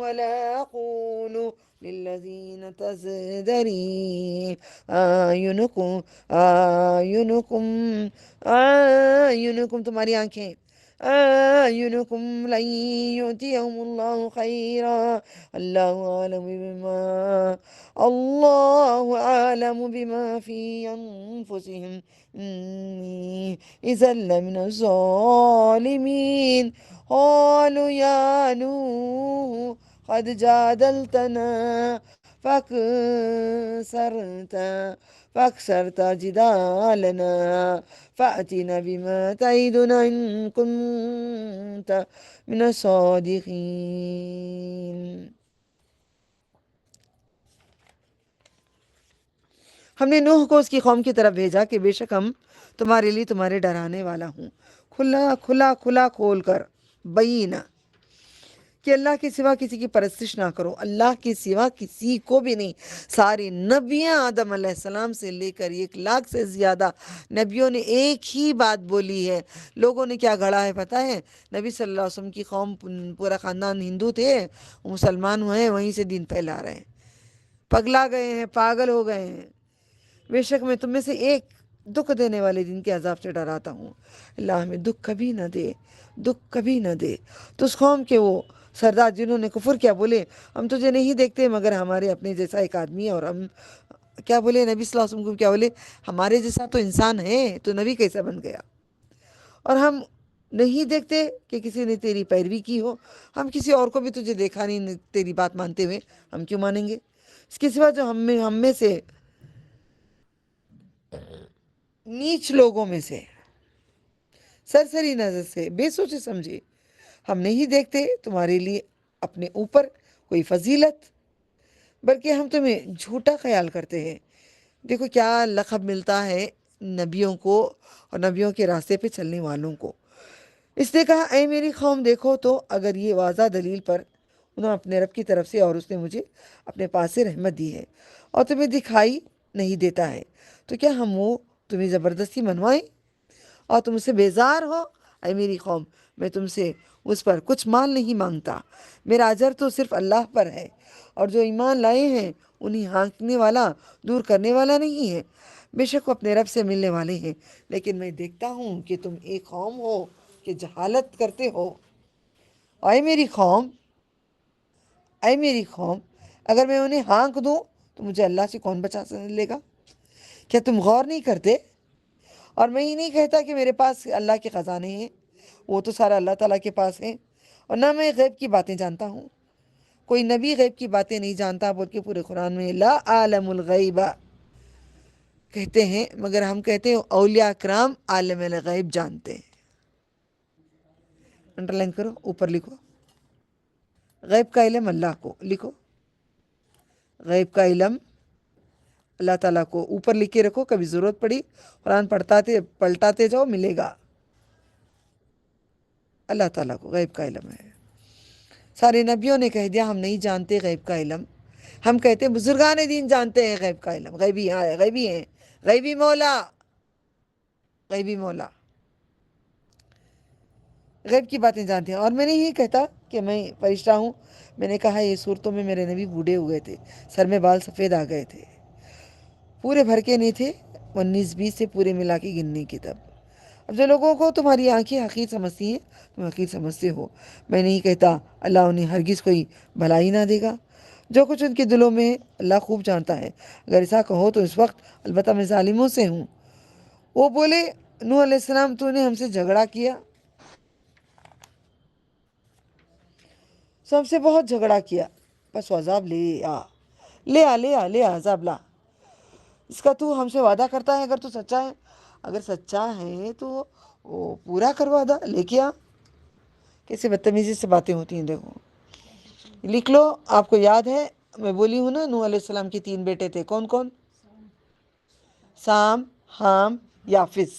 ولا أقول للذين تزدري أعينكم تمہاری آنکھیں، أعينكم لن يؤتيهم الله خيرا الله أعلم بما في أنفسهم إني إذا لمن الظالمين قالوا يا نوح قد جادلتنا فأكثرت جدالنا فأتنا بما تعدنا إن كنت من الصادقين۔ ہم نے نوح کو اس کی قوم کی طرف بھیجا کہ بے شک ہم تمہارے لیے تمہارے ڈرانے والا ہوں، کھلا کھلا کھلا کھول کر، بینہ کہ اللہ کے سوا کسی کی پرستش نہ کرو، اللہ کے سوا کسی کو بھی نہیں۔ سارے نبیاں آدم علیہ السلام سے لے کر 1,00,000 سے زیادہ نبیوں نے ایک ہی بات بولی ہے۔ لوگوں نے کیا گھڑا ہے پتہ ہے؟ نبی صلی اللہ علیہ وسلم کی قوم پورا خاندان ہندو تھے، وہ مسلمان ہوئے ہیں، وہیں سے دین پھیلا رہے ہیں، پگلا گئے ہیں، پاگل ہو گئے ہیں۔ بے شک میں تم میں سے ایک دکھ دینے والے دن کے عذاب سے ڈراتا ہوں، اللہ ہمیں دکھ کبھی نہ دے، دکھ کبھی نہ دے۔ تو اس قوم کے وہ سردار جنہوں نے کفر کیا بولے، ہم تجھے نہیں دیکھتے مگر ہمارے اپنے جیسا ایک آدمی ہے، اور ہم کیا بولے نبی صلی اللہ علیہ وسلم کو، کیا بولے؟ ہمارے جیسا تو انسان ہے، تو نبی کیسا بن گیا؟ اور ہم نہیں دیکھتے کہ کسی نے تیری پیروی کی ہو، ہم کسی اور کو بھی تجھے دیکھا نہیں تیری بات مانتے ہوئے، ہم کیوں مانیں گے؟ اس کے سوا جو ہم میں سے نیچ لوگوں میں سے سرسری نظر سے بے سوچے سمجھے ہم نہیں دیکھتے تمہارے لیے اپنے اوپر کوئی فضیلت، بلکہ ہم تمہیں جھوٹا خیال کرتے ہیں۔ دیکھو کیا لقب ملتا ہے نبیوں کو اور نبیوں کے راستے پہ چلنے والوں کو۔ اس نے کہا اے میری قوم، دیکھو تو اگر یہ واضح دلیل پر انہوں نے اپنے رب کی طرف سے، اور اس نے مجھے اپنے پاس سے رحمت دی ہے، اور تمہیں دکھائی نہیں دیتا ہے، تو کیا ہم وہ تمہیں زبردستی منوائیں اور تم سے بیزار ہو؟ اے میری قوم، میں تم سے اس پر کچھ مال نہیں مانگتا، میرا اجر تو صرف اللہ پر ہے، اور جو ایمان لائے ہیں انہیں ہانکنے والا دور کرنے والا نہیں ہے، بے شک وہ اپنے رب سے ملنے والے ہیں، لیکن میں دیکھتا ہوں کہ تم ایک قوم ہو کہ جہالت کرتے ہو۔ اے میری قوم، اے میری قوم، اگر میں انہیں ہانک دوں تو مجھے اللہ سے کون بچا لے گا؟ کیا تم غور نہیں کرتے؟ اور میں ہی نہیں کہتا کہ میرے پاس اللہ کے خزانے ہیں، وہ تو سارا اللہ تعالیٰ کے پاس ہیں، اور نہ میں غیب کی باتیں جانتا ہوں، کوئی نبی غیب کی باتیں نہیں جانتا، بلکہ پورے قرآن میں لا عالم الغیب کہتے ہیں، مگر ہم کہتے ہیں اولیاء کرام عالم الغیب جانتے ہیں۔ انڈرلائن کرو، اوپر لکھو، غیب کا علم اللہ کو لکھو، غیب کا علم اللہ تعالیٰ کو اوپر لکھ کے رکھو، کبھی ضرورت پڑی قرآن پلٹاتے جاؤ، ملے گا۔ اللہ تعالیٰ کو غیب کا علم ہے۔ سارے نبیوں نے کہہ دیا ہم نہیں جانتے غیب کا علم، ہم کہتے ہیں بزرگان دین جانتے ہیں غیب کا علم، غیبی ہیں، غیبی ہیں، غیبی مولا، غیبی مولا غیب کی باتیں جانتے ہیں۔ اور میں نے یہ کہتا کہ میں فرشتہ ہوں، میں نے کہا یہ صورتوں میں میرے نبی بوڑھے ہو گئے تھے، سر میں بال سفید آ گئے تھے، پورے بھر کے نہیں تھے، 19-20 سے پورے ملا کے گننے کی تب۔ اب جو لوگوں کو تمہاری آنکھیں حقیر سمجھتی ہیں تم حقیر سمجھتے ہو، میں نہیں کہتا اللہ انہیں ہرگز کوئی بھلائی نہ دے گا، جو کچھ ان کے دلوں میں ہے اللہ خوب جانتا ہے۔ اگر ایسا کہو تو اس وقت البتہ میں ظالموں سے ہوں۔ وہ بولے نوح علیہ السلام تو نے ہم سے جھگڑا کیا، ہم سے بہت جھگڑا کیا، بس عذاب لے آ عذاب لا، اس کا تو ہم سے وعدہ کرتا ہے، اگر تو سچا ہے، اگر سچا ہے تو وہ پورا کر وعدہ، لے کے آ۔ کیسے بدتمیزی سے باتیں ہوتی ہیں، دیکھو لکھ لو۔ آپ کو یاد ہے میں بولی ہوں نا، نوح علیہ السلام کے 3 بیٹے تھے، کون کون؟ سام، حام، یافس۔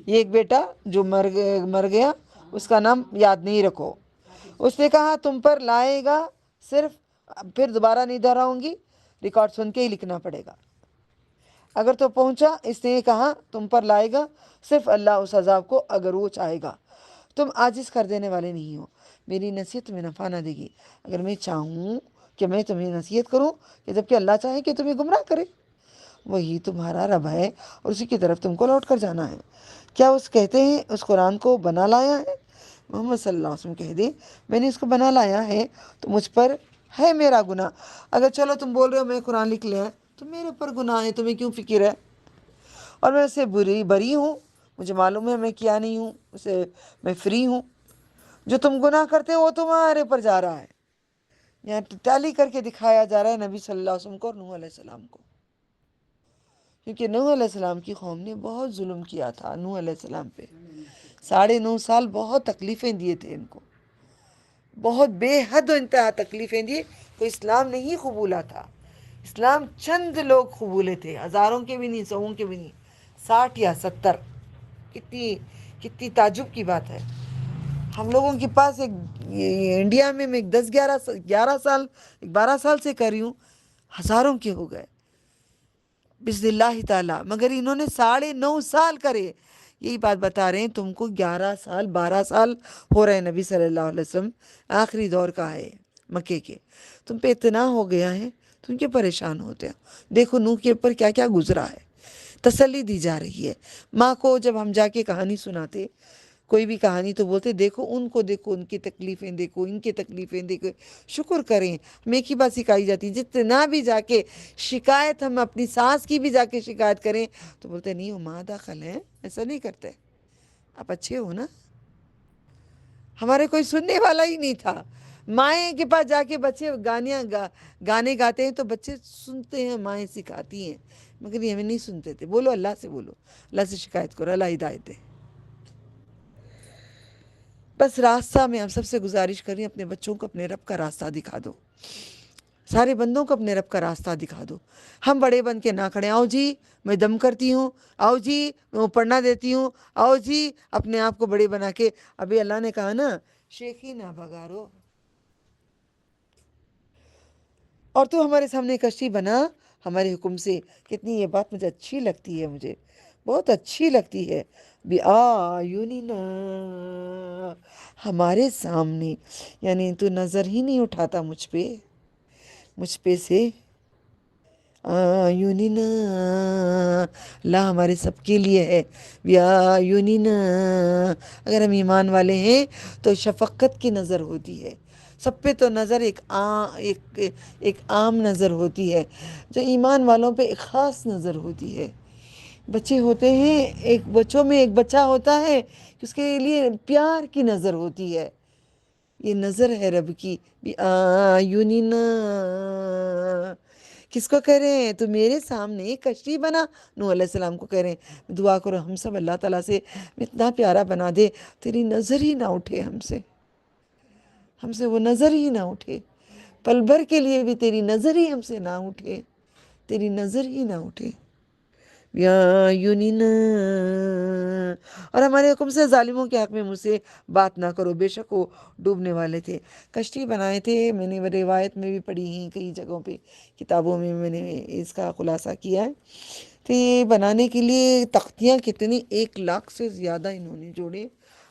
یہ ایک بیٹا جو مر گیا، اس کا نام یاد نہیں رکھو۔ اس نے کہا تم پر لائے گا صرف، پھر دوبارہ نہیں دہراؤں گی، ریکارڈ سن کے ہی لکھنا پڑے گا۔ اگر تو پہنچا، اس نے کہا تم پر لائے گا صرف اللہ اس عذاب کو اگر وہ چاہے گا، تم عاجز کر دینے والے نہیں ہو، میری نصیحت تمہیں نفع نہ دے گی، اگر میں چاہوں کہ میں تمہیں نصیحت کروں، کہ جبکہ اللہ چاہے کہ تمہیں گمراہ کرے، وہی تمہارا رب ہے اور اسی کی طرف تم کو لوٹ کر جانا ہے۔ کیا اس کہتے ہیں اس قرآن کو بنا لایا ہے؟ محمد صلی اللہ علیہ وسلم کہہ دیں میں نے اس کو بنا لایا ہے تو مجھ پر ہے میرا گناہ۔ اگر چلو تم بول رہے ہو میں قرآن لکھ لیا تو میرے پر گناہ ہے، تمہیں کیوں فکر ہے؟ اور میں اسے بری ہوں، مجھے معلوم ہے میں کیا نہیں ہوں، اسے میں فری ہوں۔ جو تم گناہ کرتے ہو وہ تمہارے پر جا رہا ہے، یہاں ٹیلی کر کے دکھایا جا رہا ہے نبی صلی اللہ علیہ وسلم کو اور نوح علیہ السلام کو، کیونکہ نوح علیہ السلام کی قوم نے بہت ظلم کیا تھا نوح علیہ السلام پہ، 9.5 سال بہت تکلیفیں دیے تھے ان کو، بہت بے حد و انتہا تکلیفیں دی، تو اسلام نہیں قبولا تھا، اسلام چند لوگ قبولے تھے، ہزاروں کے بھی نہیں، سووں کے بھی نہیں، 60 یا 70، کتنی تعجب کی بات ہے۔ ہم لوگوں کے پاس ایک انڈیا میں ایک 11 سال 12 سال سے کر رہی ہوں، ہزاروں کے ہو گئے بسم اللہ تعالیٰ، مگر انہوں نے 9.5 سال کرے. یہی بات بتا رہے ہیں تم کو، 11 سال 12 سال ہو رہے ہیں نبی صلی اللہ علیہ وسلم آخری دور کا ہے مکے کے، تم پہ اتنا ہو گیا ہے، تم کیوں پریشان ہوتے ہو؟ دیکھو نوح کے اوپر کیا کیا گزرا ہے، تسلی دی جا رہی ہے. ماں کو جب ہم جا کے کہانی سناتے، کوئی بھی کہانی، تو بولتے دیکھو ان کو، دیکھو ان کی تکلیفیں، دیکھو ان کی تکلیفیں، دیکھو شکر کریں. ہمیں ایک ہی بات سکھائی جاتی، جتنا بھی جا کے شکایت، ہم اپنی ساس کی بھی جا کے شکایت کریں تو بولتے نہیں وہ ماں دخل ہے، ایسا نہیں کرتے، آپ اچھے ہو نا. ہمارے کوئی سننے والا ہی نہیں تھا. مائیں کے پاس جا کے بچے گانے گاتے ہیں تو بچے سنتے ہیں، مائیں سکھاتی ہیں، مگر یہ ہمیں نہیں سنتے تھے. بولو اللہ سے، بولو اللہ سے شکایت کرو، اللہ ہدایت دے. بس راستہ میں ہم سب سے گزارش کر رہی ہوں، اپنے بچوں کو اپنے رب کا راستہ دکھا دو، سارے بندوں کو اپنے رب کا راستہ دکھا دو. ہم بڑے بن کے نہ کھڑے، آؤ جی میں دم کرتی ہوں، آؤ جی میں پڑھنا دیتی ہوں، آؤ جی اپنے آپ کو بڑے بنا کے. ابھی اللہ نے کہا نا شیخی نہ بگارو، اور تو ہمارے سامنے کشتی بنا ہمارے حکم سے. کتنی یہ بات مجھے اچھی لگتی ہے، مجھے بہت اچھی لگتی ہے. بِآیُنِنَا، ہمارے سامنے، یعنی تو نظر ہی نہیں اٹھاتا مجھ پہ سے. آیُنِنَا، لا ہمارے سب کے لیے ہے. بِآیُنِنَا، اگر ہم ایمان والے ہیں تو شفقت کی نظر ہوتی ہے. سب پہ تو نظر ایک عام نظر ہوتی ہے، جو ایمان والوں پہ ایک خاص نظر ہوتی ہے. بچے ہوتے ہیں، بچوں میں ایک بچہ ہوتا ہے کہ اس کے لیے پیار کی نظر ہوتی ہے. یہ نظر ہے رب کی. بِآیُنِنَا، کس کو کہہ رہے ہیں؟ تو میرے سامنے ایک کشتی بنا، نوح علیہ السلام کو کہہ رہے ہیں. دعا کرو ہم سب اللہ تعالیٰ سے اتنا پیارا بنا دے، تیری نظر ہی نہ اٹھے ہم سے وہ نظر ہی نہ اٹھے، پل بھر کے لیے بھی تیری نظر ہی ہم سے نہ اٹھے، تیری نظر ہی نہ اٹھے. بِآیُنِنَا، اور ہمارے حکم سے ظالموں کے حق میں مجھ سے بات نہ کرو، بے شک وہ ڈوبنے والے تھے. کشتی بنائے تھے، میں نے روایت میں بھی پڑھی ہیں، کئی جگہوں پہ کتابوں میں نے اس کا خلاصہ کیا ہے. تو یہ بنانے کے لیے تختیاں کتنی 1 لاکھ سے زیادہ انہوں نے جوڑے،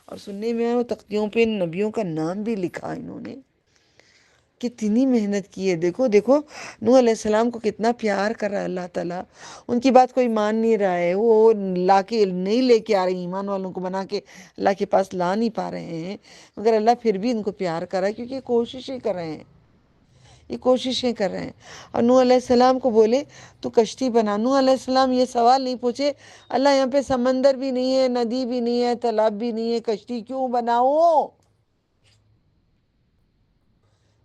اور سننے میں آیا وہ تختیوں پہ نبیوں کا نام بھی لکھا انہوں نے. کتنی محنت کی ہے. دیکھو نوح علیہ السلام کو کتنا پیار کر رہا ہے اللہ تعالیٰ. ان کی بات کوئی مان نہیں رہا ہے، وہ لا کے نہیں لے کے آ رہے ہیں، ایمان والوں کو بنا کے اللہ کے پاس لا نہیں پا رہے ہیں، مگر اللہ پھر بھی ان کو پیار کر رہا ہے، کیونکہ کوششیں کر رہے ہیں، یہ کوششیں کر رہے ہیں. اور نوح علیہ السلام کو بولے تو کشتی بنا. نوح علیہ السلام یہ سوال نہیں پوچھے اللہ یہاں پہ سمندر بھی نہیں ہے، ندی بھی نہیں ہے، تالاب بھی نہیں ہے، کشتی کیوں بناؤ؟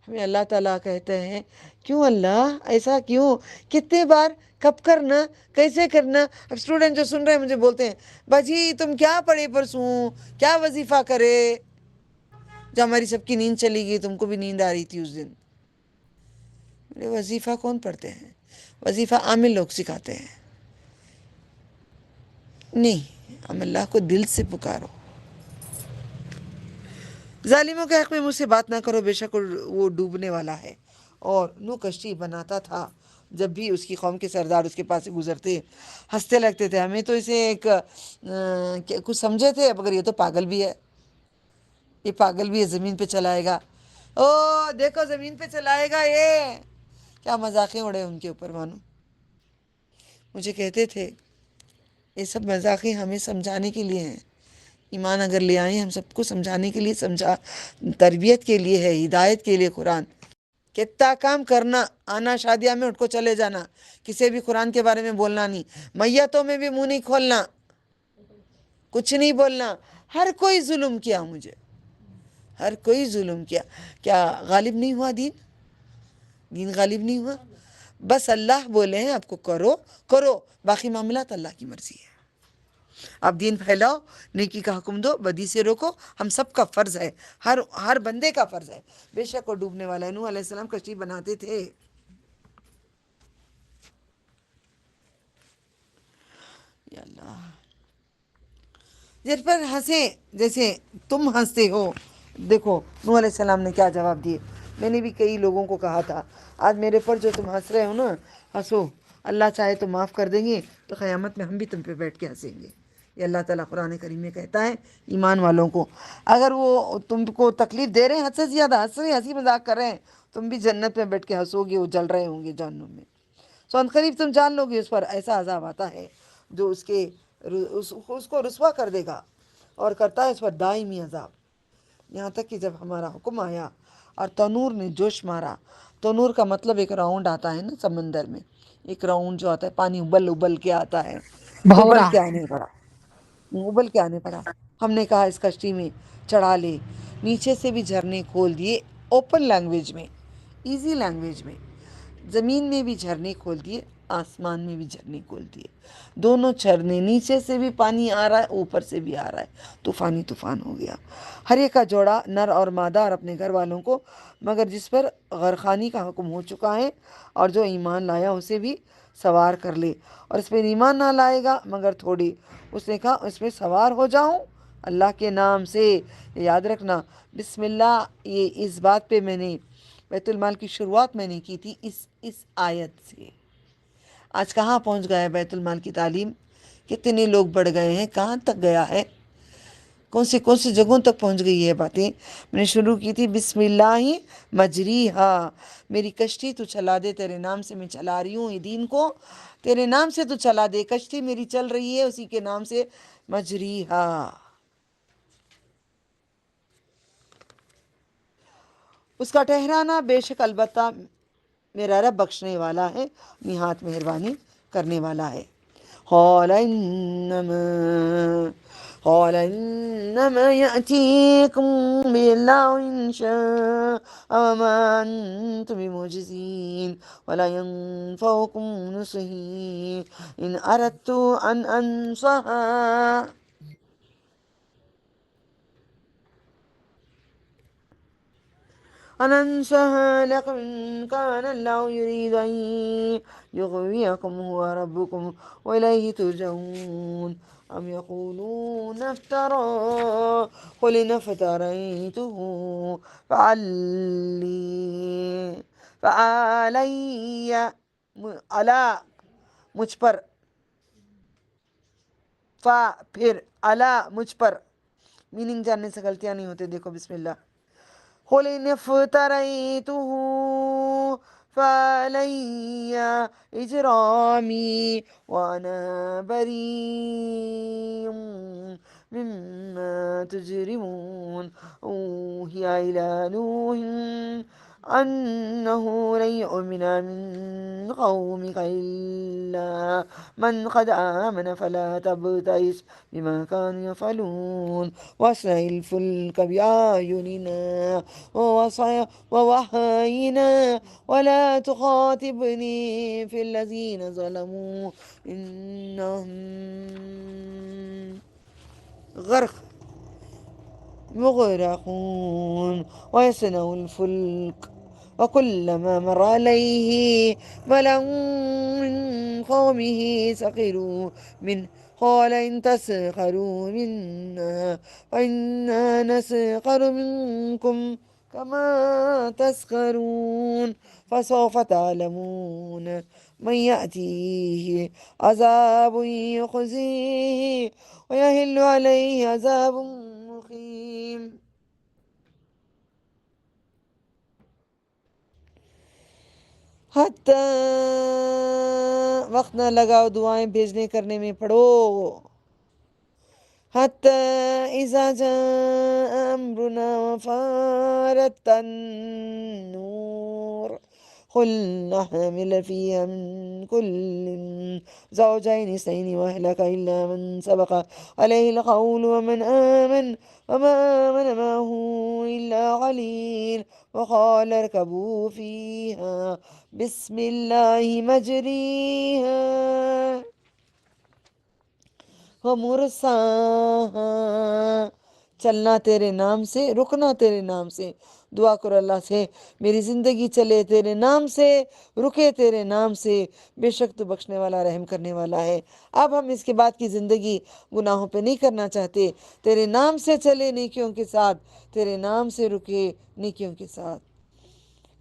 ہمیں اللہ تعالیٰ کہتے ہیں کیوں اللہ ایسا کیوں؟ کتنے بار، کب کرنا، کیسے کرنا؟ اب اسٹوڈنٹ جو سن رہے ہیں مجھے بولتے ہیں باجی تم کیا پڑھے پرسوں، کیا وظیفہ کرے؟ جو ہماری سب کی نیند چلی گئی، تم کو بھی نیند آ رہی تھی اس دن. وظیفہ کون پڑھتے ہیں؟ وظیفہ عامل لوگ سکھاتے ہیں. نہیں، ہم اللہ کو دل سے پکارو. ظالموں کے حق میں مجھ سے بات نہ کرو، بے شک وہ ڈوبنے والا ہے. اور نوح کشتی بناتا تھا، جب بھی اس کی قوم کے سردار اس کے پاس سے گزرتے ہنستے لگتے تھے. ہمیں تو اسے ایک کچھ سمجھے تھے، مگر یہ تو پاگل بھی ہے، یہ پاگل بھی ہے، زمین پہ چلائے گا، او دیکھو زمین پہ چلائے گا. یہ کیا مذاقیں اڑے ان کے اوپر مانو. مجھے کہتے تھے یہ سب مذاقیں ہمیں سمجھانے کے لیے ہیں. ایمان اگر لے آئیں، ہم سب کو سمجھانے کے لیے، تربیت کے لیے ہے، ہدایت کے لیے. قرآن کتنا کام کرنا، آنا شادیاں میں اٹھ کو چلے جانا، کسی بھی قرآن کے بارے میں بولنا نہیں، میتوں میں بھی منہ نہیں کھولنا، کچھ نہیں بولنا. ہر کوئی ظلم کیا مجھے، ہر کوئی ظلم کیا. کیا غالب نہیں ہوا دین غالب نہیں ہوا؟ بس اللہ بولے ہیں آپ کو کرو، باقی معاملات اللہ کی مرضی ہے. آپ دین پھیلاؤ، نیکی کا حکم دو، بدی سے روکو، ہم سب کا فرض ہے، ہر بندے کا فرض ہے. بے شک وہ ڈوبنے والا ہے. نوح علیہ السلام کشتی بناتے تھے. یا اللہ، جس پر ہنسے، جیسے تم ہنستے ہو دیکھو نوح علیہ السلام نے کیا جواب دیے. میں نے بھی کئی لوگوں کو کہا تھا آج میرے پر جو تم ہنس رہے ہو نا ہنسو, اللہ چاہے تو معاف کر دیں گے, تو قیامت میں ہم بھی تم پہ بیٹھ کے ہنسیں گے. یہ اللہ تعالیٰ قرآن کریم میں کہتا ہے ایمان والوں کو, اگر وہ تم کو تکلیف دے رہے ہیں حد سے زیادہ ہنس رہے ہیں, ہنسی مذاق کر رہے ہیں, تم بھی جنت میں بیٹھ کے ہنسو گے, وہ جل رہے ہوں گے جہنم میں. سو ان قریب تم جان لو گے اس پر ایسا عذاب آتا ہے جو اس کو رسوا کر دے گا, اور کرتا ہے اس پر دائمی عذاب. یہاں تک کہ جب ہمارا حکم آیا اور تنور نے جوش مارا. تنور کا مطلب ایک راؤنڈ آتا ہے نا سمندر میں, ایک راؤنڈ جو آتا ہے, پانی ابل ابل کے آتا ہے, ابل بھورا. کے آنے پڑا, ابل کے آنے پڑا. ہم نے کہا اس کشتی میں چڑھا لے, نیچے سے بھی جھرنے کھول دیے, اوپن لینگویج میں, ایزی لینگویج میں, زمین میں بھی جھرنے کھول دیے, آسمان میں بھی جھرنے کھول دیے. دونوں جھرنے, نیچے سے بھی پانی آ رہا ہے, اوپر سے بھی آ رہا ہے, طوفانی طوفان ہو گیا. ہر ایک کا جوڑا نر اور مادہ اور اپنے گھر والوں کو, مگر جس پر غرقانی کا حکم ہو چکا ہے اور جو ایمان لایا اسے بھی سوار کر لے, اور اس پہ ایمان نہ لائے گا مگر تھوڑی. اس نے کہا اس پہ سوار ہو جاؤں اللہ کے نام سے. یاد رکھنا بسم اللہ, یہ اس بات پہ میں نے بیت المال کی شروعات میں نے کی تھی اس آیت سے. آج کہاں پہنچ گیا ہے بیت المال کی تعلیم, کتنے لوگ بڑھ گئے ہیں, کہاں تک گیا ہے, کون سی جگہوں تک پہنچ گئی ہے باتیں. میں نے شروع کی تھی بسم اللہ مجریہا, میری کشتی تو چلا دے, تیرے نام سے میں چلا رہی ہوں یہ دین کو, تیرے نام سے تو چلا دے, کشتی میری چل رہی ہے اسی کے نام سے, مجریہا. اس کا ٹھہرانا بے شک البتہ میرا رب بخشنے والا ہے, نہایت مہربانی کرنے والا ہے. قال إنما يأتيكم بالله إن شاء وما أنتم بمعجزين ولا ينفعكم نصحي إن أردت أن أنصح لكم إن كان الله يريد أن يغويكم هو ربكم وإليه ترجعون. أم يقولون افترى قل إن افتريته فعلي علا مجھ پر, پھر علا مجھ پر, میننگ جاننے سے غلطیاں نہیں ہوتے. دیکھو بسم اللہ, قل إن افتريته فعلي إجرامي وأنا بريء مما تجرمون. أوحي إلى نوح أنه لن يؤمن من قومك إلا من قد آمن فلا تبتئس بما كانوا يفعلون. واصنع الفلك بأعيننا ووحينا ولا تخاطبني في الذين ظلموا إنهم غرق مغرقون. ويصنع الفلك وكلما مر عليه ملأ من قومه سخروا منه قال إن تسخروا منا فإنا نسخر منكم كما تسخرون. فسوف تعلمون من يأتيه عذاب يخزيه ويحل عليه عذاب مقيم. حتیٰ وقت نہ لگاؤ دعائیں بھیجنے کرنے میں, پڑھو. حتیٰ اذا جاء امرنا وفارت النور قل نحمل فيها من كل زوجين اثنين واهلك إلا من سبق عليه القول ومن آمن وما آمن معه إلا قليل. وقال اركبوا فيها بسم الله مجريها ومرساها چلنا تیرے نام سے، رکنا تیرے نام سے۔ دعا کرو اللہ سے میری زندگی چلے تیرے نام سے، رکے تیرے نام سے، بے شک تو بخشنے والا رحم کرنے والا ہے۔ اب ہم اس کے بعد کی زندگی گناہوں پہ نہیں کرنا چاہتے، تیرے نام سے چلے نیکیوں کے ساتھ، تیرے نام سے رکے نیکیوں کے ساتھ۔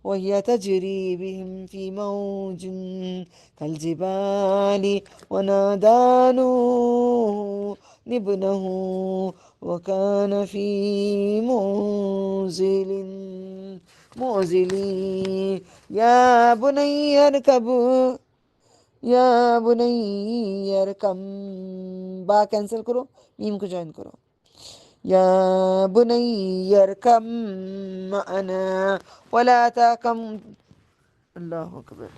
وَهِيَ تَجْرِي بِهِمْ فِي مَوْجٍ كَالْجِبَالِ وَنَادَىٰ نُوحٌ ابْنَهُ وَكَانَ فِي معزل يَا بُنَيَّ ارْكَب با کینسل کرو، میم کو جوائن کرو۔ یا بنی ارکب معنا ولا تکن، اللہ اکبر۔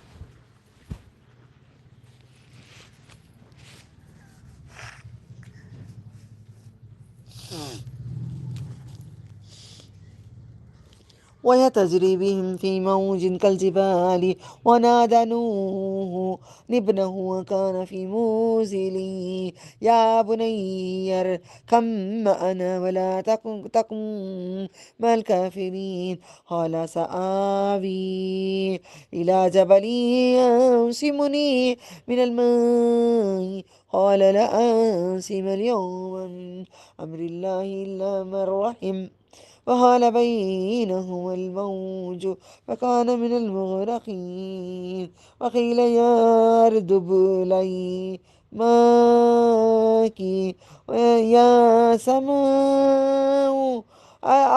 وَهِيَ تَجْرِي بِهِمْ فِي مَوْجٍ كَالْجِبَالِ وَنَادَىٰ نُوحٌ ابْنَهُ وَكَانَ فِي مُعْزِلٍ يَا بُنَيَّ ارْكَب مَّعَنَا وَلَا تَكُن مَّعَ الْكَافِرِينَ قَالَ سَآوِي إِلَىٰ جَبَلٍ يَعْصِمُنِي مِنَ الْمَاءِ قَالَ لَا عَاصِمَ الْيَوْمَ مِنْ أَمْرِ اللَّهِ إِلَّا مَن رَّحِمَ وحال بينهما الموج فكان من المغرقين وقيل يا أرض ابلعي ماءك ويا سماء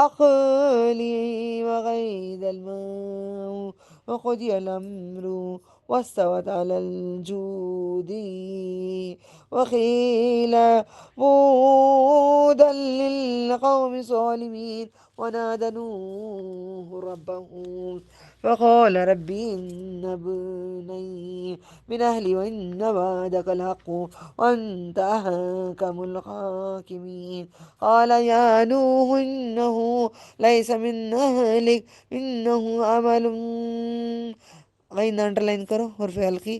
أقلعي وغيض الماء وقضي الأمر واستوت على الجود وقيل بعدا للقوم الظالمين ونادى نوح ربه فقال رب إن ابني من أهلي وإن وعدك الحق وأنت أحكم الحاكمين قال يا نوح إنه ليس من أهلك إنه عمل غين انڈرلائن کرو حرف حلقی۔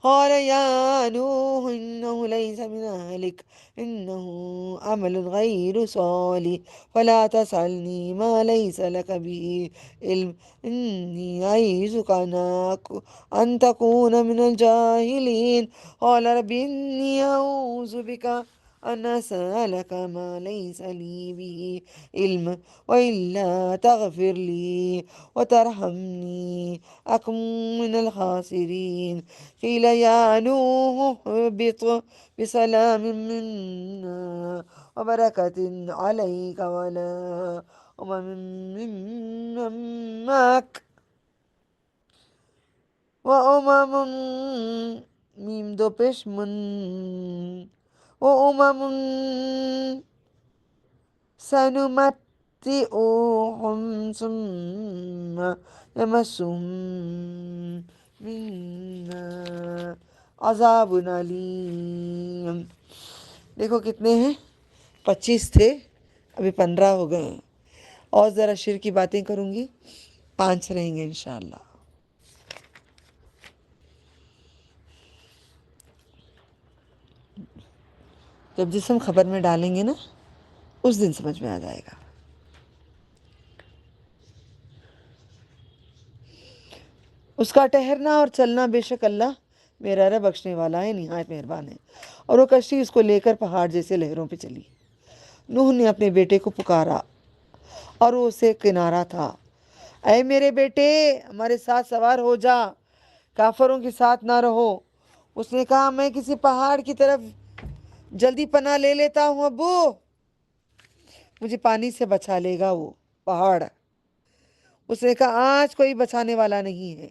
قال يا نوح إنه ليس من أهلك إنه عمل غير صالح فلا تسألني ما ليس لك به علم إني أعيذك أن تكون من الجاهلين قال رب إني أعوذ بك أن أسألك ما ليس لي به علم وإلا تغفر لي وترحمني أكن من الخاسرين قيل يا نوح اهبط بسلام منا وبركة عليك وعلى أمم معك وأمم ميم دو پیش وأمم سنمتعهم ثم يمسهم منا عذاب علیم۔ دیکھو کتنے ہیں، 25 تھے، ابھی 15 ہو گئے ہیں، اور ذرا شر کی باتیں کروں گی، 5 رہیں گے انشاءاللہ۔ جب جسم خبر میں ڈالیں گے نا، اس دن سمجھ میں آ جائے گا۔ اس کا ٹہرنا اور چلنا بے شک اللہ میرا رب بخشنے والا ہے، نہایت مہربان ہے۔ اور وہ کشتی اس کو لے کر پہاڑ جیسے لہروں پہ چلی۔ نوح نے اپنے بیٹے کو پکارا اور وہ اسے کنارہ تھا۔ اے میرے بیٹے، ہمارے ساتھ سوار ہو جا، کافروں کے ساتھ نہ رہو۔ اس نے کہا میں کسی پہاڑ کی طرف جلدی پناہ لے لیتا ہوں ابو، مجھے پانی سے بچا لے گا وہ پہاڑ۔ اس نے کہا آج کوئی بچانے والا نہیں ہے۔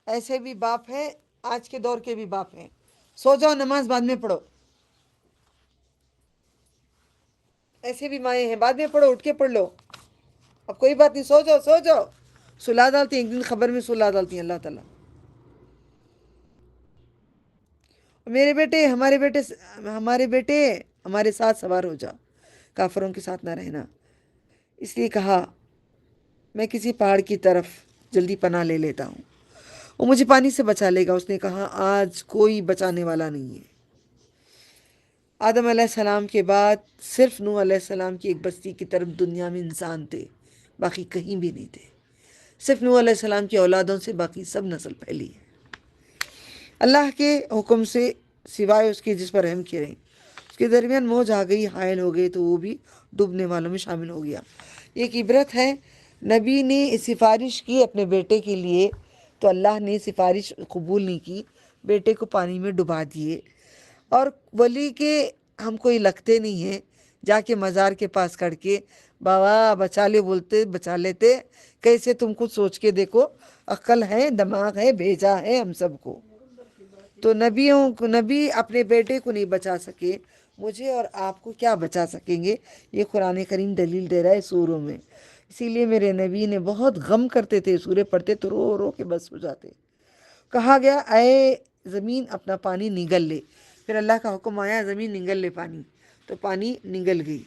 ایسے بھی باپ ہیں، آج کے دور کے بھی باپ ہیں، سو جاؤ نماز بعد میں پڑھو۔ ایسے بھی مائیں ہیں، بعد میں پڑھو، اٹھ کے پڑھ لو، اب کوئی بات نہیں، سو جاؤ سو جاؤ۔ سلا ڈالتی ہیں، ایک دن خبر میں سلا ڈالتی ہیں اللہ تعالیٰ۔ میرے بیٹے، ہمارے بیٹے ہمارے ساتھ سوار ہو جا، کافروں کے ساتھ نہ رہنا۔ اس لیے کہا میں کسی پہاڑ کی طرف جلدی پناہ لے لیتا ہوں، وہ مجھے پانی سے بچا لے گا۔ اس نے کہا آج کوئی بچانے والا نہیں ہے۔ آدم علیہ السلام کے بعد صرف نوح علیہ السلام کی ایک بستی کی طرف دنیا میں انسان تھے، باقی کہیں بھی نہیں تھے۔ صرف نوح علیہ السلام کی اولادوں سے باقی سب نسل پھیلی ہے اللہ کے حکم سے، سوائے اس کے جس پر رحم کیے رہیں۔ اس کے درمیان موج آ گئی، حائل ہو گئے تو وہ بھی ڈوبنے والوں میں شامل ہو گیا۔ یہ ایک عبرت ہے۔ نبی نے سفارش کی اپنے بیٹے کے لیے تو اللہ نے سفارش قبول نہیں کی، بیٹے کو پانی میں ڈبا دیے۔ اور ولی کے ہم کوئی لگتے نہیں ہیں، جا کے مزار کے پاس کھڑ کے بابا بچا لے بولتے بچا لیتے۔ کیسے تم خود سوچ کے دیکھو، عقل ہے، دماغ ہے، بھیجا ہے ہم سب کو۔ تو نبی اپنے بیٹے کو نہیں بچا سکے، مجھے اور آپ کو کیا بچا سکیں گے؟ یہ قرآن کریم دلیل دے رہا ہے سوروں میں۔ اسی لیے میرے نبی نے بہت غم کرتے تھے، سورے پڑھتے تو رو رو کے بس ہو جاتے۔ کہا گیا اے زمین اپنا پانی نگل لے، پھر اللہ کا حکم آیا زمین نگل لے پانی، تو پانی نگل گئی۔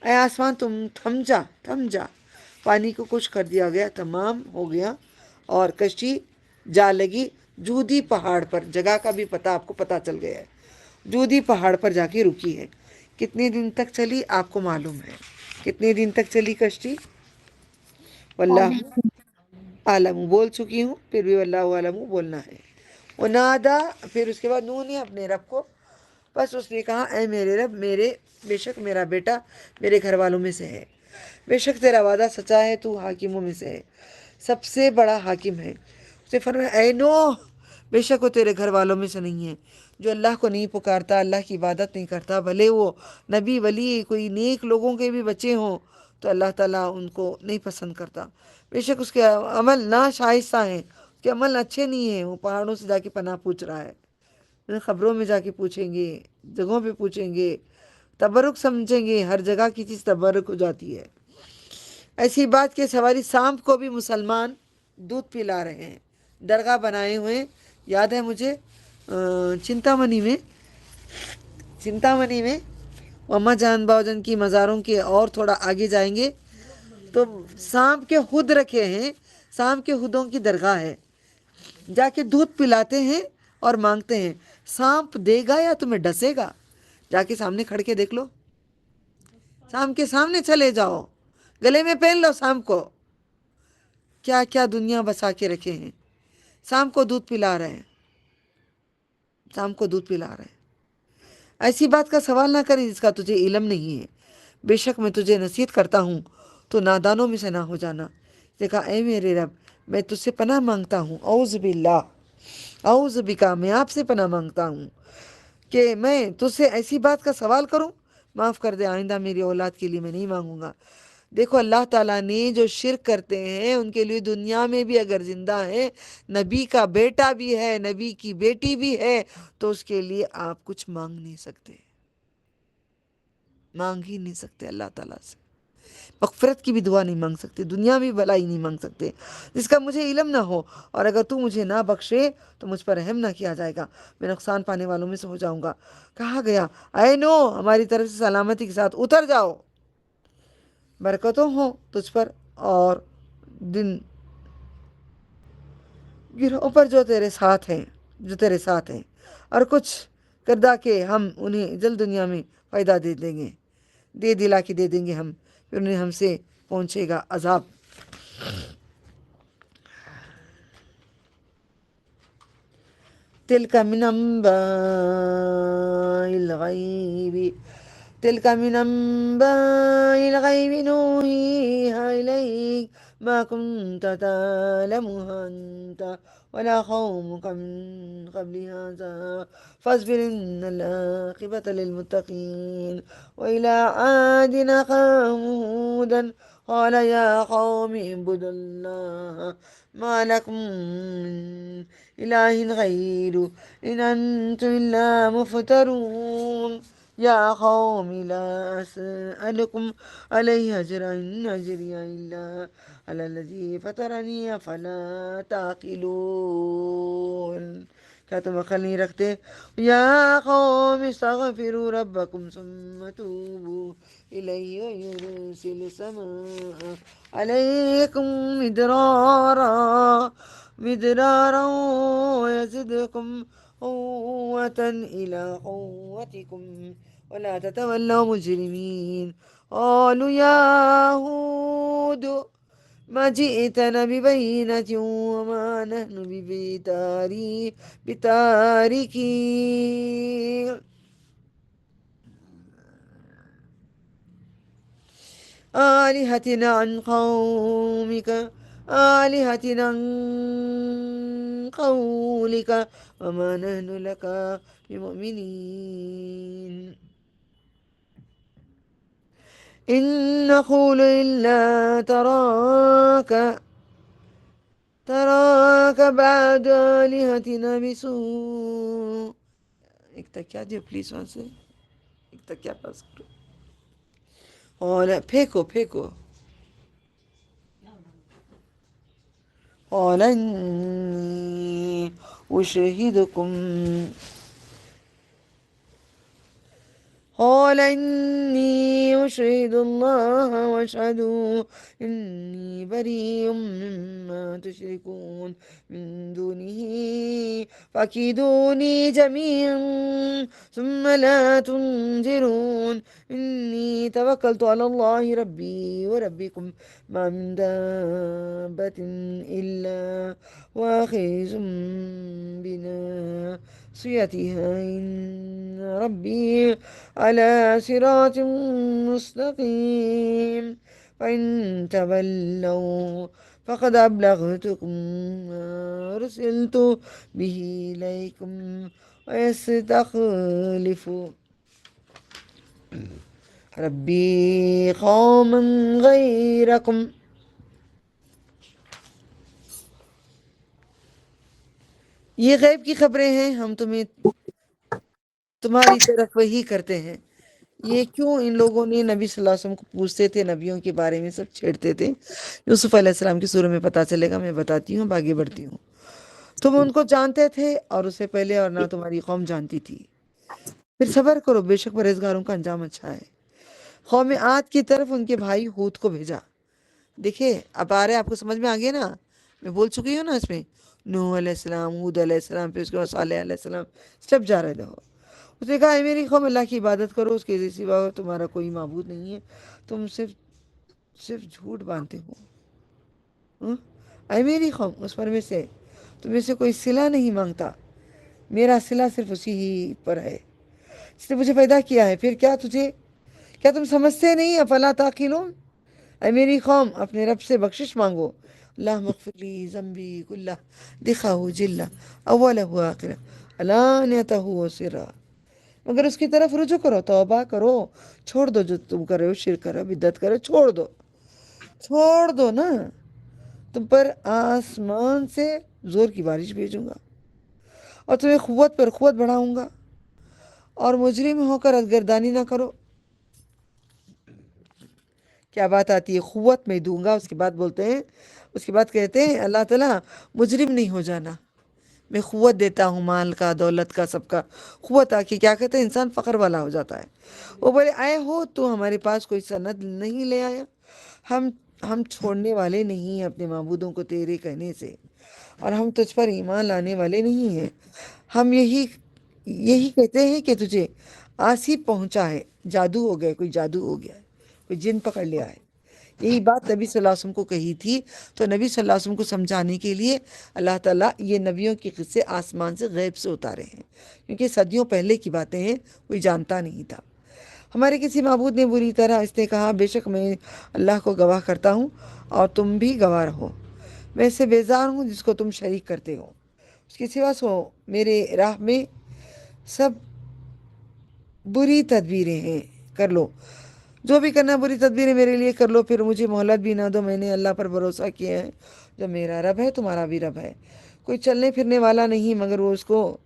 اے آسمان تم تھم جا، پانی کو کچھ کر دیا گیا، تمام ہو گیا، اور کشتی جا لگی جودی پہاڑ پر۔ جگہ کا بھی پتہ آپ کو پتہ چل گیا ہے، جودی پہاڑ پر جا کے رکی ہے۔ کتنے دن تک چلی آپ کو معلوم ہے، کتنے دن تک چلی کشتی؟ واللہ عالم بول چکی ہوں، پھر بھی واللہ عالم بولنا ہے۔ وہ نادا، پھر اس کے بعد نوح نے اپنے رب کو، بس اس نے کہا اے میرے رب، بے شک میرا بیٹا میرے گھر والوں میں سے ہے، بے شک تیرا وعدہ سچا ہے، تو حاکموں میں سے ہے، سب سے بڑا حاکم ہے۔ اس نے فرمایا اے نوح، بے شک وہ تیرے گھر والوں میں سے نہیں ہے، جو اللہ کو نہیں پکارتا، اللہ کی عبادت نہیں کرتا، بھلے وہ نبی ولی کوئی نیک لوگوں کے بھی بچے ہوں تو اللہ تعالیٰ ان کو نہیں پسند کرتا۔ بے شک اس کے عمل ناشائستہ ہیں، اس کے عمل اچھے نہیں ہیں، وہ پہاڑوں سے جا کے پناہ پوچھ رہا ہے، خبروں میں جا کے پوچھیں گے، جگہوں پہ پوچھیں گے، تبرک سمجھیں گے، ہر جگہ کی چیز تبرک ہو جاتی ہے۔ ایسی بات کہ سواری سانپ کو بھی مسلمان دودھ پلا رہے ہیں، درگاہ بنائے ہوئے۔ یاد ہے مجھے چنتامنی میں اما جان باؤ جان کی مزاروں کے اور تھوڑا آگے جائیں گے تو سانپ کے خود رکھے ہیں، سانپ کے خودوں کی درگاہ ہے، جا کے دودھ پلاتے ہیں اور مانگتے ہیں۔ سانپ دے گا یا تمہیں ڈسے گا؟ جا کے سامنے کھڑ کے دیکھ لو، سانپ کے سامنے چلے جاؤ، گلے میں پہن لو سانپ کو۔ کیا کیا دنیا بسا کے رکھے ہیں، سانپ کو دودھ پلا رہے ہیں، سانپ کو دودھ پلا رہے ہیں۔ ایسی بات کا سوال نہ کریں جس کا تجھے علم نہیں ہے، بے شک میں تجھے نصیحت کرتا ہوں تو نادانوں میں سے نہ ہو جانا۔ دیکھا اے میرے رب، میں تجھ سے پناہ مانگتا ہوں، اعوذ باللہ، اعوذ بکا، میں آپ سے پناہ مانگتا ہوں کہ میں تجھ سے ایسی بات کا سوال کروں، معاف کر دے، آئندہ میری اولاد کے لیے میں نہیں مانگوں گا۔ دیکھو اللہ تعالیٰ نے جو شرک کرتے ہیں ان کے لیے دنیا میں بھی اگر زندہ ہے، نبی کا بیٹا بھی ہے، نبی کی بیٹی بھی ہے، تو اس کے لیے آپ کچھ مانگ نہیں سکتے، مانگ ہی نہیں سکتے اللہ تعالیٰ سے، مغفرت کی بھی دعا نہیں مانگ سکتے، دنیا میں بھلائی نہیں مانگ سکتے جس کا مجھے علم نہ ہو، اور اگر تو مجھے نہ بخشے تو مجھ پر رحم نہ کیا جائے گا، میں نقصان پانے والوں میں سے ہو جاؤں گا۔ کہا گیا اے نوح، ہماری طرف سے سلامتی کے ساتھ اتر جاؤ، برکتوں ہوں تجھ پر اور دن گروہوں پر جو تیرے ساتھ ہیں، اور کچھ کردہ کہ ہم انہیں جلد دنیا میں فائدہ دے دیں گے، دلا کے دے دیں گے ہم، پھر انہیں ہم سے پہنچے گا عذاب۔ تلک من انباء الغیب نوحیہا الیک ما کنت تعلمها انت ولا قومك من قبل هذا فاصبر ان العاقبة للمتقین۔ وإلى عاد أخاهم هودا قال يا قوم اعبدوا الله ما لكم من إله غيره إن أنتم إلا مفترون۔ يا قوم لا أسألكم عليه أجرا إن أجري إلا على الذي فطرني أفلا تعقلون۔ کیا تم عقل نہیں رکھتے؟ یا قوم استغفروا ربکم ثم توبوا الیہ ویرسل السماء علیکم مدرارا ویزدکم قوة إلى قوتكم ولا تتولوا مجرمين قالوا يا هود ما جئتنا ببينة وما نحن بتاركي آلهتنا عن قولك وما نحن لك بمؤمنين إن نقول إلا تراك بعد آلهتنا بسوء. ایک تکیا دیو پلیز وہاں سے، ایک تکیا پاس کرو. اور پھینکو. قال إني أشهدكم قال إني أشهد الله واشهدوا إني بريء مما تشركون من دونه فكيدوني جميعا ثم لا تنظرون إني توكلت على الله ربي وربكم ما من دابة إلا وآخذ بناصيتها إن ربي على صراط مستقيم فإن تولوا فقد أبلغتكم ما أرسلت به إليكم ويستخلف ربي قوما غيركم. یہ غیب کی خبریں ہیں، ہم تمہاری طرف وہی کرتے ہیں. یہ کیوں ان لوگوں نے نبی صلی اللہ علیہ وسلم کو پوچھتے تھے، نبیوں کے بارے میں سب چھیڑتے تھے. یوسف علیہ السلام کی سورہ میں پتہ چلے گا، میں بتاتی ہوں، آگے بڑھتی ہوں. تم ان کو جانتے تھے اور اس سے پہلے، اور نہ تمہاری قوم جانتی تھی. پھر صبر کرو، بے شک پرہیزگاروں کا انجام اچھا ہے. قوم عاد کی طرف ان کے بھائی ہود کو بھیجا. دیکھیں اب آ رہے، آپ کو سمجھ میں آ گیا نا، میں بول چکی ہوں نا اس میں. نوح علیہ السلام، ہود علیہ السلام، پھر اس کے بعد صالح علیہ السلام، سب جا رہے دیکھو. اس نے کہا اے میری قوم، اللہ کی عبادت کرو، اس کے سوا تمہارا کوئی معبود نہیں ہے، تم صرف جھوٹ باندھتے ہو. اے میری قوم، اس پر میں سے تمہیں سے کوئی صلہ نہیں مانگتا، میرا صلہ صرف اسی ہی پر ہے جس نے مجھے پیدا کیا ہے. پھر کیا تم سمجھتے نہیں؟ افلا تعقلون. اے میری قوم، اپنے رب سے بخشش مانگو. اللہم اغفر لی ذنبی کلہ دقہ جلہ اولہ آخرہ علانیتہ و سرہ. مگر اس کی طرف رجوع کرو، توبہ کرو، چھوڑ دو جو تم کر رہے ہو، شرک کر رہے ہو، بدعت کر رہے ہو، چھوڑ دو نا. تم پر آسمان سے زور کی بارش بھیجوں گا اور تمہیں قوت پر قوت بڑھاؤں گا، اور مجرم ہو کر گردانی نہ کرو. کیا بات آتی ہے، قوت میں دوں گا، اس کے بعد کہتے ہیں اللہ تعالیٰ مجرم نہیں ہو جانا، میں قوت دیتا ہوں، مال کا، دولت کا، سب کا قوت. آ کے کیا کہتے ہیں، انسان فقر والا ہو جاتا ہے. وہ بولے آئے ہو تو ہمارے پاس کوئی سند نہیں لے آیا، ہم چھوڑنے والے نہیں ہیں اپنے معبودوں کو تیرے کہنے سے، اور ہم تجھ پر ایمان لانے والے نہیں ہیں. ہم یہی کہتے ہیں کہ تجھے آسیب پہنچا ہے، جادو ہو گیا، کوئی جادو ہو گیا ہے، کوئی جن پکڑ لیا ہے. یہی بات نبی صلی اللہ علیہ وسلم کو کہی تھی. تو نبی صلی اللہ علیہ وسلم کو سمجھانے کے لیے اللہ تعالیٰ یہ نبیوں کے قصے آسمان سے غیب سے اتارے ہیں، کیونکہ صدیوں پہلے کی باتیں ہیں، کوئی جانتا نہیں تھا. ہمارے کسی معبود نے بری طرح اس نے کہا، بے شک میں اللہ کو گواہ کرتا ہوں اور تم بھی گواہ رہو، میں اس سے بیزار ہوں جس کو تم شریک کرتے ہو. اس کے سوا میرے راہ میں سب بری تدبیریں ہیں، کر لو جو بھی کرنا، بری تدبیریں میرے لیے کر لو، پھر مجھے مہلت بھی نہ دو. میں نے اللہ پر بھروسہ کیا ہے، جو میرا رب ہے تمہارا بھی رب ہے. کوئی چلنے پھرنے والا نہیں مگر وہ اس کو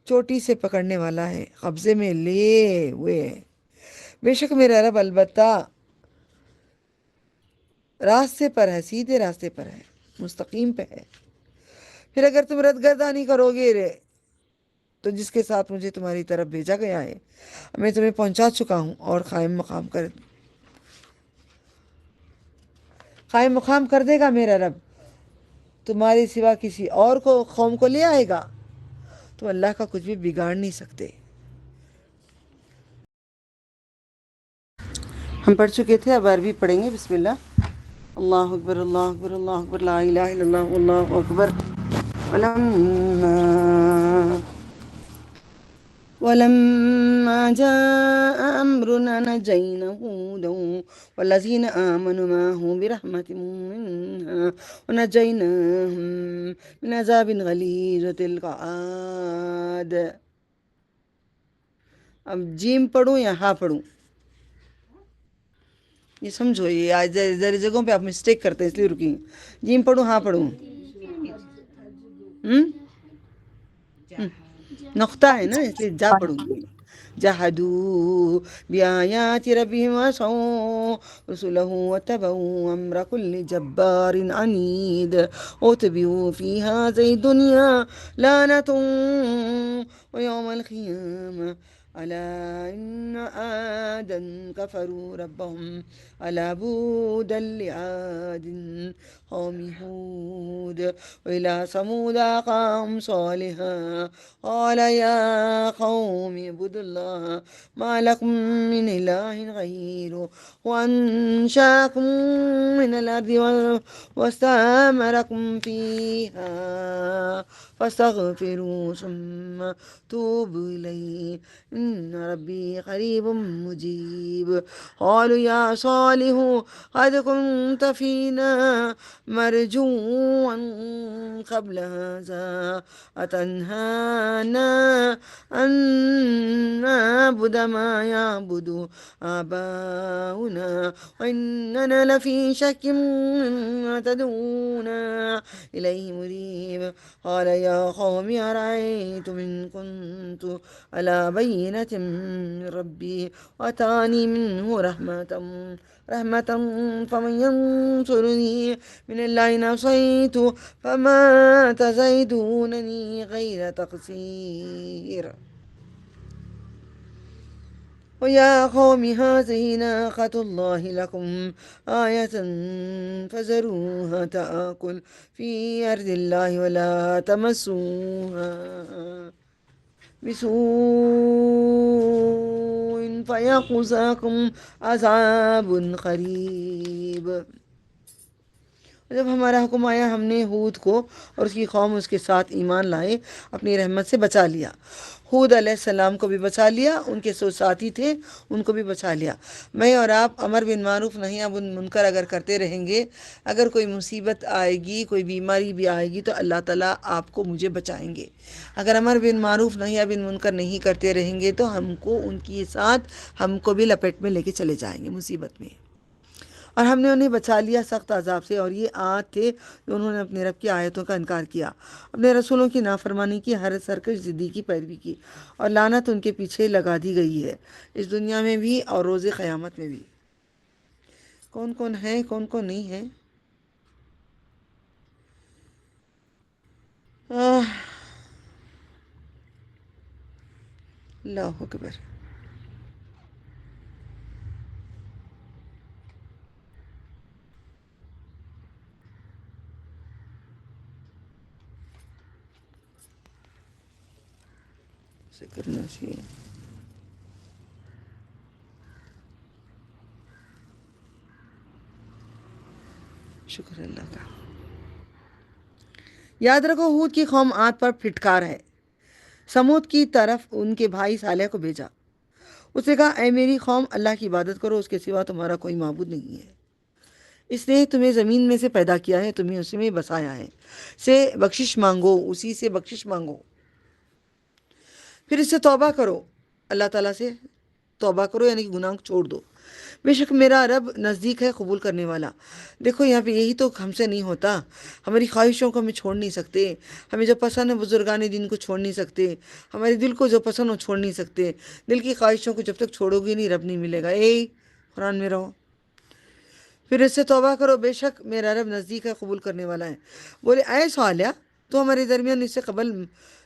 چوٹی سے پکڑنے والا ہے، قبضے میں لیے ہوئے ہے. بے شک میرا رب البتہ راستے پر ہے، سیدھے راستے پر ہے، مستقیم پہ ہے. پھر اگر تم رد گردانی کرو گے تو جس کے ساتھ مجھے تمہاری طرف بھیجا گیا ہے میں تمہیں پہنچا چکا ہوں، اور قائم مقام کر دے گا میرا رب. تمہارے سوا کسی اور قوم کو لے آئے گا تو اللہ کا کچھ بھی بگاڑ نہیں سکتے. ہم پڑھ چکے تھے، اب عربی پڑھیں گے. بسم اللہ. اللہ اکبر اللہ اکبر اللہ اکبر لا الہ الا اللہ واللہ اکبر. ولما جاء أمرنا نجينا هودا والذين آمنوا معه برحمة منا ونجيناهم من عذاب غليظ. وتلك عاد. اب جیم پڑھوں یا ہاں پڑھوں؟ یہ سمجھو، یہ آج ذرا جگہوں پہ آپ مسٹیک کرتے ہیں، اس لیے رکی. جیم پڑھوں ہاں پڑھوں؟ نقطہ ہے نا، اس لیے جا پڑھوں گی. جحدوا بآيات ربهم وعصوا رسله واتبعوا أمر كل جبار عنيد. اتبعوا في هذه الدنيا لعنة ويوم القيامة ألا إن عادا كفروا ربهم ألا بودا لعاد قوم هود وإلى ثمود أخاهم صالحا قال يا قوم اعبدوا الله ما لكم من إله غيره وأنشأكم من الأرض واستعمركم فيها فاستغفروا ثم توبوا إليه إن ربي قريب مجيب. قالوا يا صالح قد كنت فينا مرجوا قبل هذا أتنهانا أن نعبد ما يعبد آباؤنا وإننا لفي شك مما تدعونا إليه مريب. قال يا قوم أرأيتم إن كنت على بينة من ربي وأتاني منه رحمة فمن ينصرني من الله إن عصيت فما تزيدونني غير تقصير. ويا قوم هذه ناقة الله لكم آية فذروها تأكل في أرض الله ولا تمسوها بسوء فيأخذكم عذاب قريب. جب ہمارا حکم آیا ہم نے ہود کو اور اس کی قوم اس کے ساتھ ایمان لائے اپنی رحمت سے بچا لیا. ہود علیہ السلام کو بھی بچا لیا، ان کے سو ساتھی تھے ان کو بھی بچا لیا. میں اور آپ امر بن معروف نہی عن منکر اگر کرتے رہیں گے، اگر کوئی مصیبت آئے گی، کوئی بیماری بھی آئے گی تو اللہ تعالیٰ آپ کو مجھے بچائیں گے. اگر امر بن معروف نہی عن منکر نہیں کرتے رہیں گے تو ہم کو ان کے ساتھ ہم کو بھی لپیٹ میں لے کے چلے جائیں گے مصیبت میں. اور ہم نے انہیں بچا لیا سخت عذاب سے. اور یہ عاد تھے جو انہوں نے اپنے رب کی آیتوں کا انکار کیا، اپنے رسولوں کی نافرمانی کی، ہر سرکش ضدی کی پیروی کی، اور لعنت ان کے پیچھے لگا دی گئی ہے اس دنیا میں بھی اور روز قیامت میں بھی. کون کون ہے کون کون نہیں ہے؟ اللہ اکبر. سے کرنا چاہیے. شکر اللہ کا. یاد رکھو ہود کی قوم عاد پر پھٹکار ہے. سمود کی طرف ان کے بھائی صالح کو بھیجا. اس نے کہا اے میری قوم اللہ کی عبادت کرو، اس کے سوا تمہارا کوئی معبود نہیں ہے. اس نے تمہیں زمین میں سے پیدا کیا ہے، تمہیں اسی میں بسایا ہے. سے بخشش مانگو، اسی سے بخشش مانگو. پھر اس سے توبہ کرو، اللہ تعالیٰ سے توبہ کرو، یعنی کہ گناہ کو چھوڑ دو. بے شک میرا رب نزدیک ہے قبول کرنے والا. دیکھو یہاں پہ یہی تو ہم سے نہیں ہوتا. ہماری خواہشوں کو ہمیں چھوڑ نہیں سکتے، ہمیں جو پسند ہے بزرگان دین کو چھوڑ نہیں سکتے، ہمارے دل کو جو پسند ہو چھوڑ نہیں سکتے. دل کی خواہشوں کو جب تک چھوڑو گی نہیں رب نہیں ملے گا. قرآن میں رہو. پھر اس سے توبہ کرو، بے شک میرا رب نزدیک ہے قبول کرنے والا ہے. بولے اے صالح تو ہمارے درمیان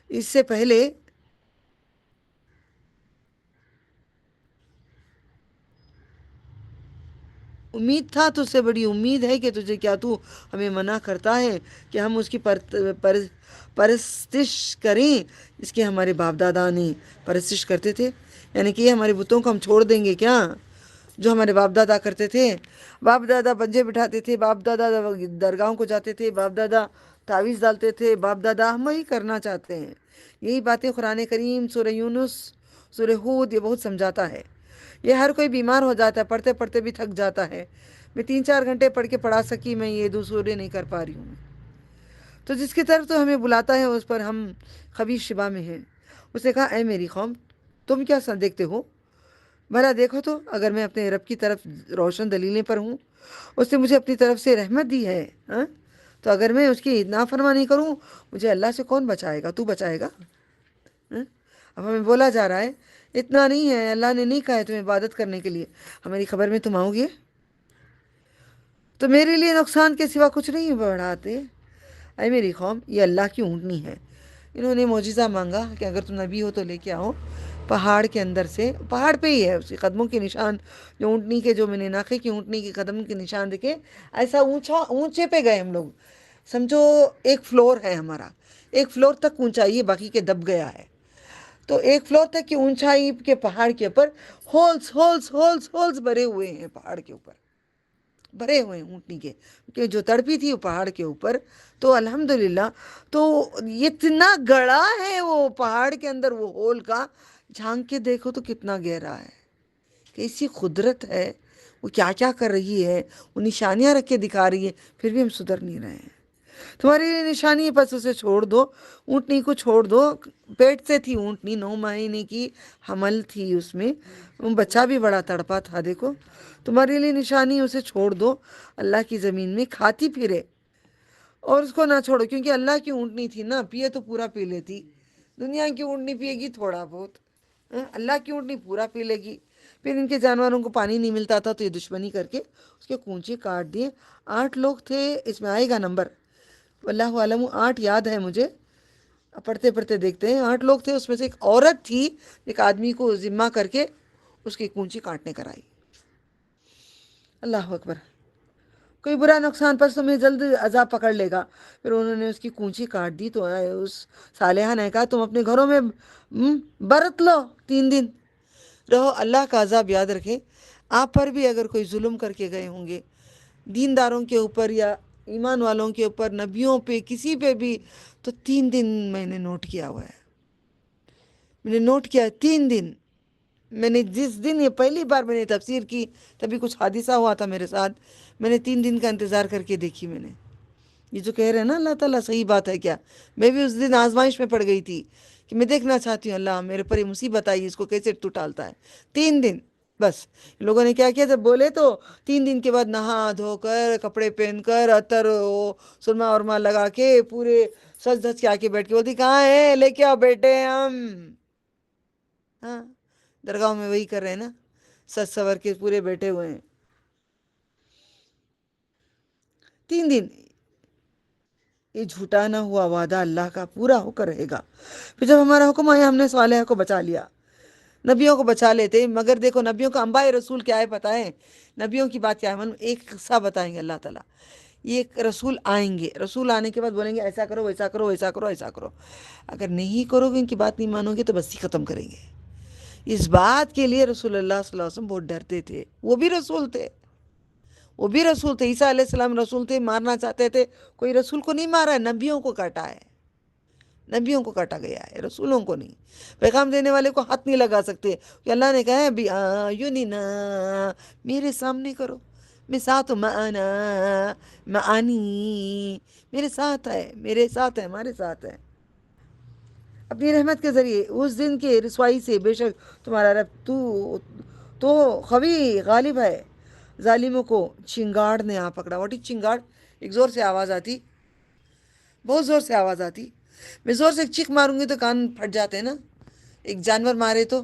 اس سے پہلے امید تھا تجھ سے بڑی امید ہے کہ تجھے کیا تو ہمیں منع کرتا ہے کہ ہم اس کی پرستش کریں جس کی ہمارے باپ دادا نے پرستش کرتے تھے. یعنی کہ یہ ہمارے بتوں کو ہم چھوڑ دیں گے کیا جو ہمارے باپ دادا کرتے تھے. باپ دادا بنجے بٹھاتے تھے, باپ دادا درگاہوں کو جاتے تھے, باپ دادا تعویذ ڈالتے تھے, باپ دادا ہم وہی کرنا چاہتے ہیں. یہی باتیں قرآن کریم سورہ یونس سورہ ہود یہ بہت سمجھاتا ہے. یہ ہر کوئی بیمار ہو جاتا ہے, پڑھتے پڑھتے بھی تھک جاتا ہے. میں 3-4 گھنٹے پڑھ کے پڑھا سکی, میں یہ 2 سورے نہیں کر پا رہی ہوں. تو جس کی طرف تو ہمیں بلاتا ہے اس پر ہم خبیث شبہ میں ہیں. اس نے کہا اے میری قوم تم کیا دیکھتے ہو, بھلا دیکھو تو اگر میں اپنے رب کی طرف روشن دلیلیں پر ہوں, اس نے مجھے اپنی طرف سے رحمت دی ہے, تو اگر میں اس کی نافرمانی کروں مجھے اللہ سے کون بچائے گا, تو بچائے گا. اب ہمیں بولا جا رہا ہے اتنا نہیں ہے, اللہ نے نہیں کہا ہے تمہیں عبادت کرنے کے لیے, ہماری خبر میں تم آؤ گے تو میرے لیے نقصان کے سوا کچھ نہیں بڑھاتے. اے میری قوم یہ اللہ کی اونٹنی ہے. انہوں نے معجزہ مانگا کہ اگر تم نبی ہو تو لے کے آؤ. پہاڑ کے اندر سے, پہاڑ پہ ہی ہے اس کے قدموں کے نشان, جو اونٹنی کے, جو میں نے ناقے کی اونٹنی کے قدم کے نشان دیکھے. ایسا اونچے پہ گئے ہم لوگ, سمجھو 1 فلور ہے ہمارا, 1 فلور تک اونچائی ہے, باقی کے دب گیا ہے. تو 1 فلور تک کی اونچائی کے پہاڑ کے اوپر ہولز ہولز ہولز ہولز بھرے ہوئے ہیں, پہاڑ کے اوپر بھرے ہوئے ہیں اونٹنی کے, کہ جو تڑپی تھی وہ پہاڑ کے اوپر. تو الحمدللہ تو اتنا گڑا ہے وہ پہاڑ کے اندر, وہ ہول کا جھانک کے دیکھو تو کتنا گہرا ہے, کیسی قدرت ہے, وہ کیا کیا کر رہی ہے, وہ نشانیاں رکھ کے دکھا رہی ہے, پھر بھی ہم سدھر نہیں رہے ہیں. تمہاری لیے نشانی ہے, بس اسے چھوڑ دو, اونٹنی کو چھوڑ دو. پیٹ سے تھی اونٹنی, 9 مہینے کی حمل تھی اس میں, بچہ بھی بڑا تڑپا تھا. دیکھو تمہارے لیے نشانی, اسے چھوڑ دو, اللہ کی زمین میں کھاتی پھرے, اور اس کو نہ چھوڑو, کیونکہ اللہ کی اونٹنی تھی نا, پیے تو پورا پی لیتی. دنیا کی اونٹنی پیے گی تھوڑا بہت, اللہ کی اونٹنی پورا پی لے گی. پھر ان کے جانوروں کو پانی نہیں ملتا تھا تو یہ دشمنی کر کے اس کے کونچے کاٹ دیے. 8 لوگ تھے, اس میں آئے گا نمبر, واللہ عالم, 8 یاد ہے مجھے, پڑھتے پڑھتے دیکھتے ہیں. 8 لوگ تھے, اس میں سے ایک عورت تھی, ایک آدمی کو ذمہ کر کے اس کی کونچی کاٹنے کرائی. اللہ اکبر. کوئی برا نقصان پر تمہیں جلد عذاب پکڑ لے گا. پھر انہوں نے اس کی کونچی کاٹ دی. تو اس صالحہ نے کہا تم اپنے گھروں میں برت لو, 3 دن رہو. اللہ کا عذاب یاد رکھے, آپ پر بھی اگر کوئی ظلم کر کے گئے ہوں گے, دینداروں کے اوپر یا ایمان والوں کے اوپر, نبیوں پہ, کسی پہ بھی, تو 3 دن میں نے نوٹ کیا ہوا ہے. میں نے نوٹ کیا 3 دن. میں نے جس دن یہ پہلی بار میں نے تفسیر کی تبھی کچھ حادثہ ہوا تھا میرے ساتھ, میں نے 3 دن کا انتظار کر کے دیکھی. میں نے یہ جو کہہ رہے ہیں نا اللہ تعالیٰ, صحیح بات ہے کیا. میں بھی اس دن آزمائش میں پڑ گئی تھی کہ میں دیکھنا چاہتی ہوں اللہ میرے پر یہ مصیبت آئی, اس کو کیسے تو ٹالتا ہے. 3 دن بس. لوگوں نے کیا کیا, جب بولے تو 3 دن کے بعد نہا دھو کر, کپڑے پہن کر, عطر سرما ورما لگا کے, پورے سج دھج کے آ کے بیٹھ کے بولتی کہاں ہے, لے کے آؤ بیٹے ہم. ہاں, درگاہوں میں وہی کر رہے ہیں نا, سج سور کے پورے بیٹھے ہوئے ہیں. 3 دن یہ جھوٹا نہ ہوا وعدہ اللہ کا پورا ہو کر رہے گا. پھر جب ہمارا حکم آیا, ہم نے صالحہ کو بچا لیا. نبیوں کو بچا لیتے, مگر دیکھو نبیوں کا انبیاء رسول کیا ہے پتہ ہے, نبیوں کی بات کیا ہے. ایک قصہ بتائیں گے اللہ تعالیٰ. یہ ایک رسول آئیں گے, رسول آنے کے بعد بولیں گے ایسا کرو ویسا کرو ویسا کرو ایسا کرو. اگر نہیں کرو گے, ان کی بات نہیں مانو گے تو بستی ختم کریں گے. اس بات کے لیے رسول اللہ صلی اللہ علیہ وسلم بہت ڈرتے تھے. وہ بھی رسول تھے, وہ بھی رسول تھے. عیسیٰ علیہ السلام رسول تھے, مارنا چاہتے تھے. کوئی رسول کو نہیں مارا ہے, نبیوں کو کاٹا ہے, نبیوں کو کاٹا گیا ہے, رسولوں کو نہیں. پیغام دینے والے کو ہاتھ نہیں لگا سکتے, کہ اللہ نے کہا ہے یونینا, میرے سامنے کرو, میں ساتھ ہوں, معانی میرے ساتھ ہے, میرے ساتھ ہے, ہمارے ساتھ ہے. اپنی رحمت کے ذریعے اس دن کے رسوائی سے بے شک تمہارا رب تو قوی غالب ہے. ظالموں کو چنگاڑ نے آ پکڑا. واٹ از چنگاڑ؟ ایک زور سے آواز آتی, بہت زور سے آواز آتی. میں زور سے ایک چیخ ماروں گی تو کان پھٹ جاتے ہیں نا. ایک جانور مارے تو,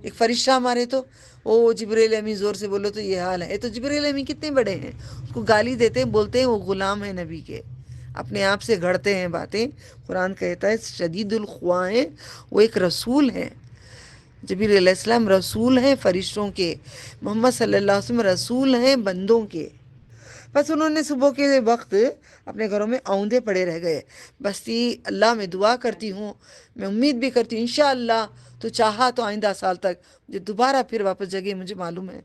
ایک فرشتہ مارے تو, او جبریل امین زور سے بولو تو یہ حال ہے. تو جبریل امین کتنے بڑے ہیں, اس کو گالی دیتے ہیں, بولتے ہیں وہ غلام ہیں نبی کے, اپنے آپ سے گھڑتے ہیں باتیں. قرآن کہتا ہے شدید الخواہ ہیں, وہ ایک رسول ہیں. جبریل علیہ السلام رسول ہیں فرشتوں کے، محمد صلی اللہ علیہ وسلم رسول ہیں بندوں کے۔ بس انہوں نے صبح کے وقت اپنے گھروں میں اوندے پڑے رہ گئے۔ بس اللہ میں دعا کرتی ہوں، میں امید بھی کرتی ہوں انشاءاللہ تو چاہا تو آئندہ سال تک جو دوبارہ پھر واپس جگہ مجھے معلوم ہے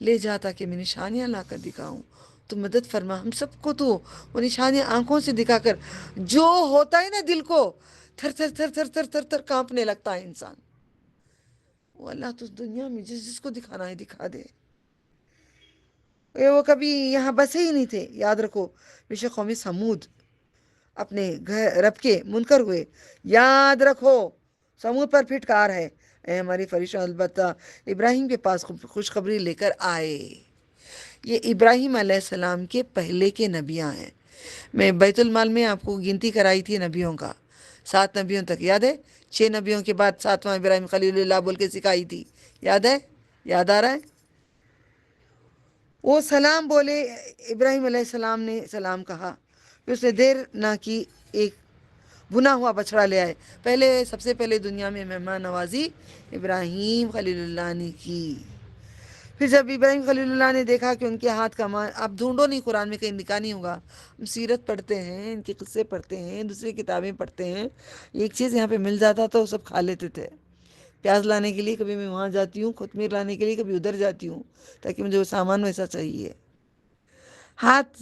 لے جاتا کہ میں نشانیاں لا کر دکھاؤں، تو مدد فرما ہم سب کو، تو وہ نشانیاں آنکھوں سے دکھا کر، جو ہوتا ہے نا دل کو تھر تھر تھر تھر تھر تھر تھر کانپنے لگتا ہے انسان، وہ اللہ تو دنیا میں جس کو دکھانا ہے دکھا دے۔ وہ کبھی یہاں بسے ہی نہیں تھے، یاد رکھو بے شک قوم سمود اپنے رب کے منکر ہوئے، یاد رکھو سمود پر پھٹکار ہے، اے ہماری فرشتوں البتہ ابراہیم کے پاس خوشخبری لے کر آئے۔ یہ ابراہیم علیہ السلام کے پہلے کے نبیاں ہیں۔ میں بیت المال میں آپ کو گنتی کرائی تھی نبیوں کا، 7 نبیوں تک، یاد ہے؟ 6 نبیوں کے بعد 7واں ابراہیم خلیل اللہ بول کے سکھائی تھی، یاد ہے؟ یاد آ رہا ہے؟ وہ سلام بولے، ابراہیم علیہ السلام نے سلام کہا، پھر اس نے دیر نہ کی، ایک بنا ہوا بچڑا لے آئے۔ سب سے پہلے دنیا میں مہمان نوازی ابراہیم خلیل اللہ نے کی۔ پھر جب ابراہیم خلیل اللہ نے دیکھا کہ ان کے ہاتھ کا آپ ڈھونڈو نہیں، قرآن میں کہیں لکھا نہیں ہوگا، ہم سیرت پڑھتے ہیں، ان کے قصے پڑھتے ہیں، دوسری کتابیں پڑھتے ہیں، ایک چیز یہاں پہ مل جاتا تو سب کھا لیتے تھے۔ پیاز لانے کے لیے کبھی میں وہاں جاتی ہوں، کوتمیر لانے کے لیے کبھی ادھر جاتی ہوں، تاکہ مجھے وہ سامان ویسا چاہیے۔ ہاتھ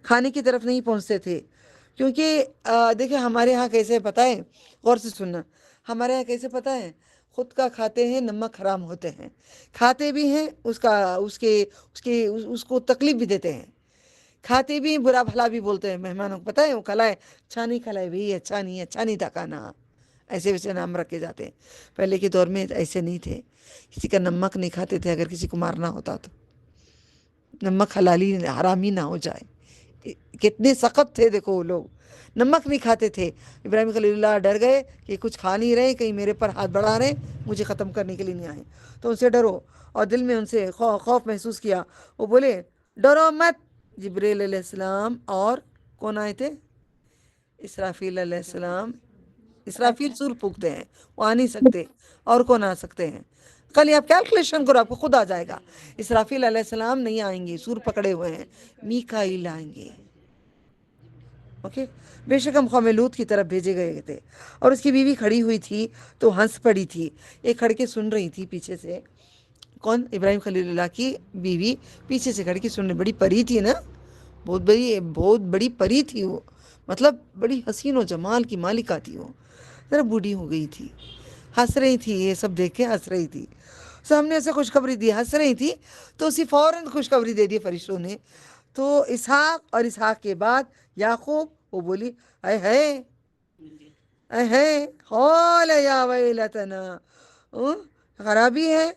کھانے کی طرف نہیں پہنچتے تھے، کیونکہ دیکھیں ہمارے ہاں کیسے پتہ ہے، غور سے سننا، ہمارے ہاں کیسے پتہ ہے، خود کا کھاتے ہیں نمک حرام ہوتے ہیں، کھاتے بھی ہیں اس کو تکلیف بھی دیتے ہیں، کھاتے بھی برا بھلا بھی بولتے ہیں مہمانوں کو، پتہ ہے وہ کھلائے اچھا نہیں کھلائے بھئی، اچھا نہیں تھا کھانا، ایسے ویسے نام رکھے جاتے ہیں۔ پہلے کے دور میں ایسے نہیں تھے، کسی کا نمک نہیں کھاتے تھے، اگر کسی کو مارنا ہوتا تو نمک حلالی حرامی نہ ہو جائے، کتنے سخت تھے دیکھو وہ لوگ، نمک نہیں کھاتے تھے۔ ابراہیم خلیل اللہ ڈر گئے کہ کچھ کھا نہیں رہے، کہیں میرے پر ہاتھ بڑھا رہے، مجھے ختم کرنے کے لیے نہیں آئے، تو ان سے ڈرو، اور دل میں ان سے خوف محسوس کیا۔ وہ بولے ڈرو مت، جبریل علیہ السلام اور کون آئے تھے؟ اسرافیل علیہ السلام۔ اسرافیل سور پھونکتے ہیں، وہ آ نہیں سکتے، اور کون آ سکتے ہیں؟ کل آپ کیلکولیشن کرو، آپ کو خود آ جائے گا۔ اسرافیل علیہ السلام نہیں آئیں گے، سور پکڑے ہوئے ہیں، میکائیل آئیں گے۔ اوکے، بے شک ہم قوم لوط کی طرف بھیجے گئے تھے، اور اس کی بیوی کھڑی ہوئی تھی تو ہنس پڑی تھی، ایک کھڑ کے سن رہی تھی پیچھے سے، کون؟ ابراہیم خلیل اللہ کی بیوی پیچھے سے کھڑ کے سن رہی، بڑی پری تھی نا، بہت بڑی پری تھی وہ، مطلب بڑی حسین و جمال کی مالکہ تھی وہ، ذرا بوڑھی ہو گئی تھی، ہنس رہی تھی، یہ سب دیکھ کے ہنس رہی تھی، ہم نے اسے خوشخبری دی، ہنس رہی تھی تو اسی فوراً خوشخبری دے دی فرشتوں نے، تو اسحاق، اور اسحاق کے بعد یعقوب، وہ بولی اے ہے قال یا ویلتنا، خرابی ہے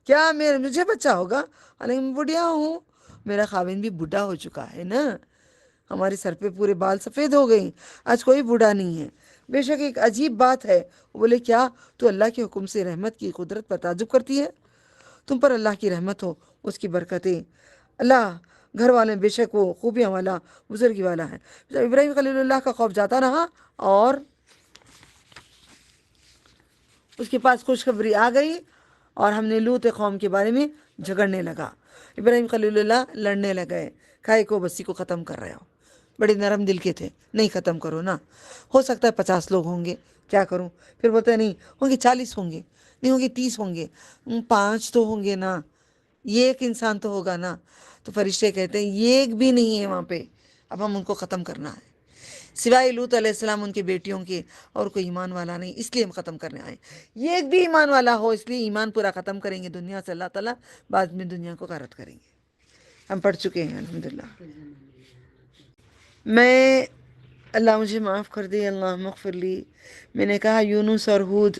کیا، مجھے بچہ ہوگا، حالانکہ میں بڑھیا ہوں، میرا خاوند بھی بوڑھا ہو چکا ہے نا، ہمارے سر پہ پورے بال سفید ہو گئی، آج کوئی بوڑھا نہیں ہے۔ بے شک ایک عجیب بات ہے، وہ بولے کیا تو اللہ کے حکم سے رحمت کی قدرت پر تعجب کرتی ہے؟ تم پر اللہ کی رحمت ہو، اس کی برکتیں، اللہ گھر والے بے شک وہ خوبیاں والا، بزرگی والا ہے۔ ابراہیم خلیل اللہ کا خوف جاتا رہا، اور اس کے پاس خوشخبری آ گئی، اور ہم نے لوط قوم کے بارے میں جھگڑنے لگا۔ ابراہیم خلیل اللہ لڑنے لگے، کھائے کو بسی کو ختم کر رہے ہو، بڑے نرم دل کے تھے، نہیں ختم کرو نا، ہو سکتا ہے 50 لوگ ہوں گے، کیا کروں؟ پھر بولتے نہیں ہوں گے، 40 ہوں گے، نہیں ہوں گے 30 ہوں گے، 5 تو ہوں گے نا، یہ ایک انسان تو ہوگا نا، تو فرشتے کہتے ہیں یہ ایک بھی نہیں ہے وہاں پہ، اب ہم ان کو ختم کرنا ہے، سوائے لوط علیہ السلام ان کے بیٹیوں کے، اور کوئی ایمان والا نہیں، اس لیے ہم ختم کرنے آئے، یہ ایک بھی ایمان والا ہو، اس لیے ایمان پورا ختم کریں گے دنیا سے، اللہ تعالیٰ بعد میں دنیا کو غارت کریں گے۔ ہم پڑھ چکے ہیں الحمدللہ۔ میں، اللہ مجھے معاف کر دے، اللہ مغفر لی، میں نے کہا یونس اور ہود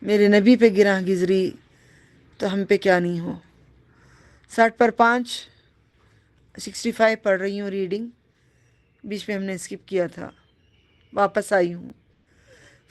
میرے نبی پہ گراں گزری تو ہم پہ کیا نہیں ہو۔ 60 پر 5، 65 پڑھ رہی ہوں ریڈنگ، بیچ میں ہم نے اسکپ کیا تھا، واپس آئی ہوں۔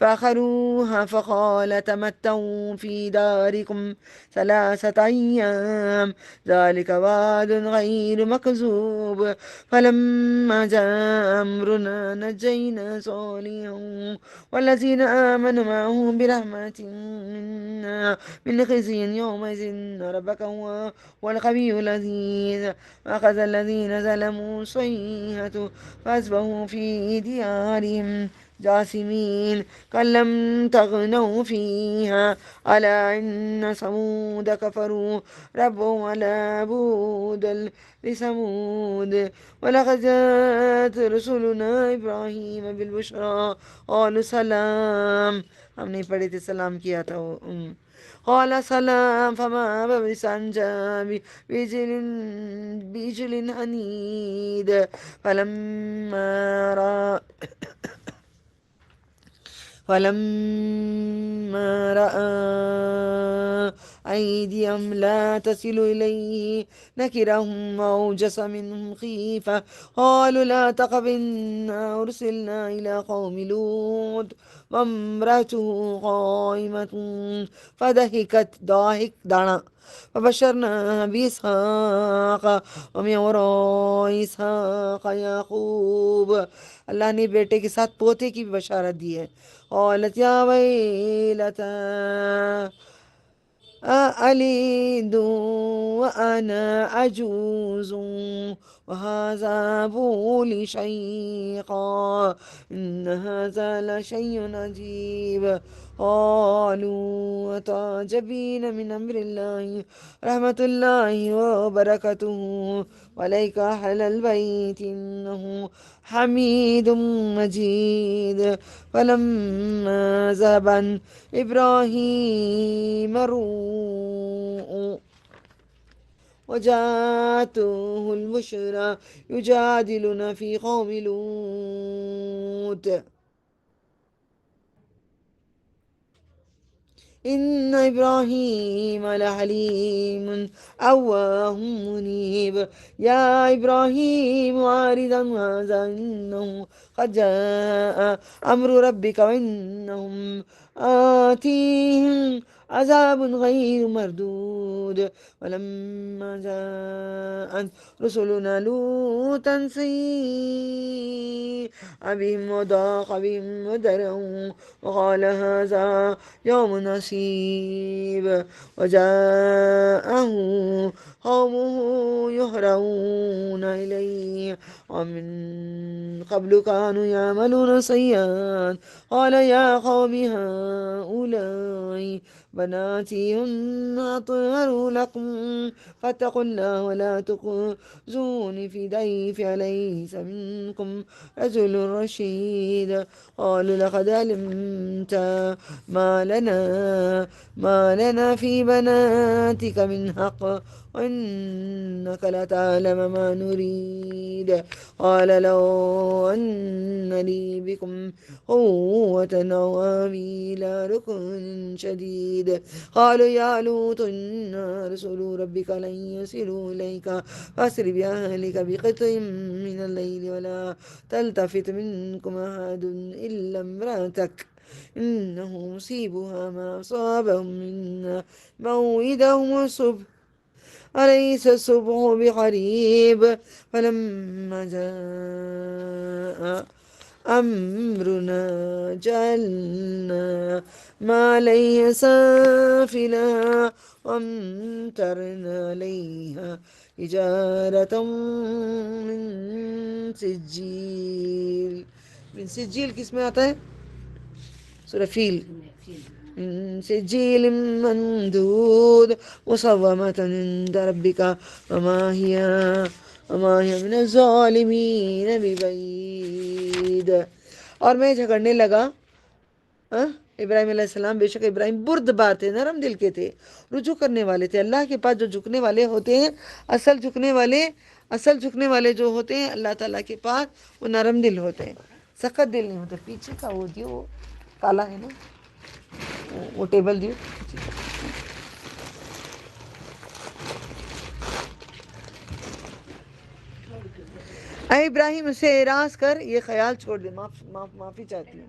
فآخروها فقال تمتعوا في داركم 3 أيام ذلك وعد غير مكذوب فلما جاء أمرنا نجينا صالحا والذين آمنوا معه برحمة منا من خزي يومئذ إن ربك هو القوي العزيز وأخذ الذين ظلموا صيحة فأصبحوا في ديارهم جاثمين كأن لم تغنوا فيها ألا إن ثمود كفروا ربهم ألا بودا لثمود ولقد جاءت رسلنا إبراهيم بالبشرى قالوا سلام. ہم نہیں پڑھے تھے، سلام کیا تھا وہ. قال سلام فما لبث أن جاء بعجل حنيذ فلما رأى أيديهم لا تصل إليه نكرهم وأوجس منهم خيفة قالوا لا تخف إنا أرسلنا إلى قوم لوط وامرأته قائمة فضحكت دانا فبشرناها بإسحاق ومن وراء إسحاق يعقوب. اللہ نے بیٹے کے ساتھ پوتے کی بھی بشارت دی ہے. قالت یا ویلتا أألد وأنا عجوز وهذا أبولي شيخا إن هذا لشيء عجيب. قالوا وتعجبين من أمر الله رحمة الله وبركاته عليك أهل البيت إنه حميد مجيد. فلما ذهب عن إبراهيم الروع وجاءته البشرى يجادلنا في قوم لوط إن إبراهيم لحليم أواه منيب. يا إبراهيم أعرض عن هذا إنه قد جاء أمر ربك وإنهم آتيهم عذاب غير مردود. ولما جاءت رسلنا لوطا سيء بهم وضاق بهم ذرعا وقال هذا يوم عسيب وجاءه قومه يهرعون إليه ومن قبل كانوا يعملون سيئات قال يا قوم هؤلاء بناتي هن أطهر لكم فاتقوا الله ولا تخزوني في ضيفي أليس منكم رجل رشيد. قالوا لقد علمت ما لنا في بناتك من حق وإنك لتعلم ما نريد. قال لو أن لي بكم قوة أو آوي إلى ركن شديد. قالوا يا لوط إنا رسل ربك لن يصلوا إليك فأسر بأهلك بقطع من الليل ولا تلتفت منكم أحد إلا امرأتك إنه مصيبها ما أصابهم من موعدهم الصبح أليس الصبح بقريب. فلما جاء أمرنا جعلنا ما عليها سافلها وامطرنا عليها حجارة من سجيل. من سجيل کس میں آتا ہے؟ سورہ فیل. من سجيل ممدود مسومة عند ربك وما هي من الظالمين ببعيد. اور میں جھگڑنے لگا. ابراہیم علیہ السلام بے شک ابراہیم بردبار تھے، نرم دل کے تھے، رجوع کرنے والے تھے اللہ کے پاس. جو جھکنے والے ہوتے ہیں، اصل جھکنے والے جو ہوتے ہیں اللہ تعالیٰ کے پاس، وہ نرم دل ہوتے ہیں، سخت دل نہیں ہوتے. پیچھے کا وہ دیو، وہ کالا ہے نا، وہ ٹیبل دیو. اے ابراہیم اسے اعراض کر، یہ خیال چھوڑ دے. معافی چاہتی ہوں.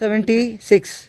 $76।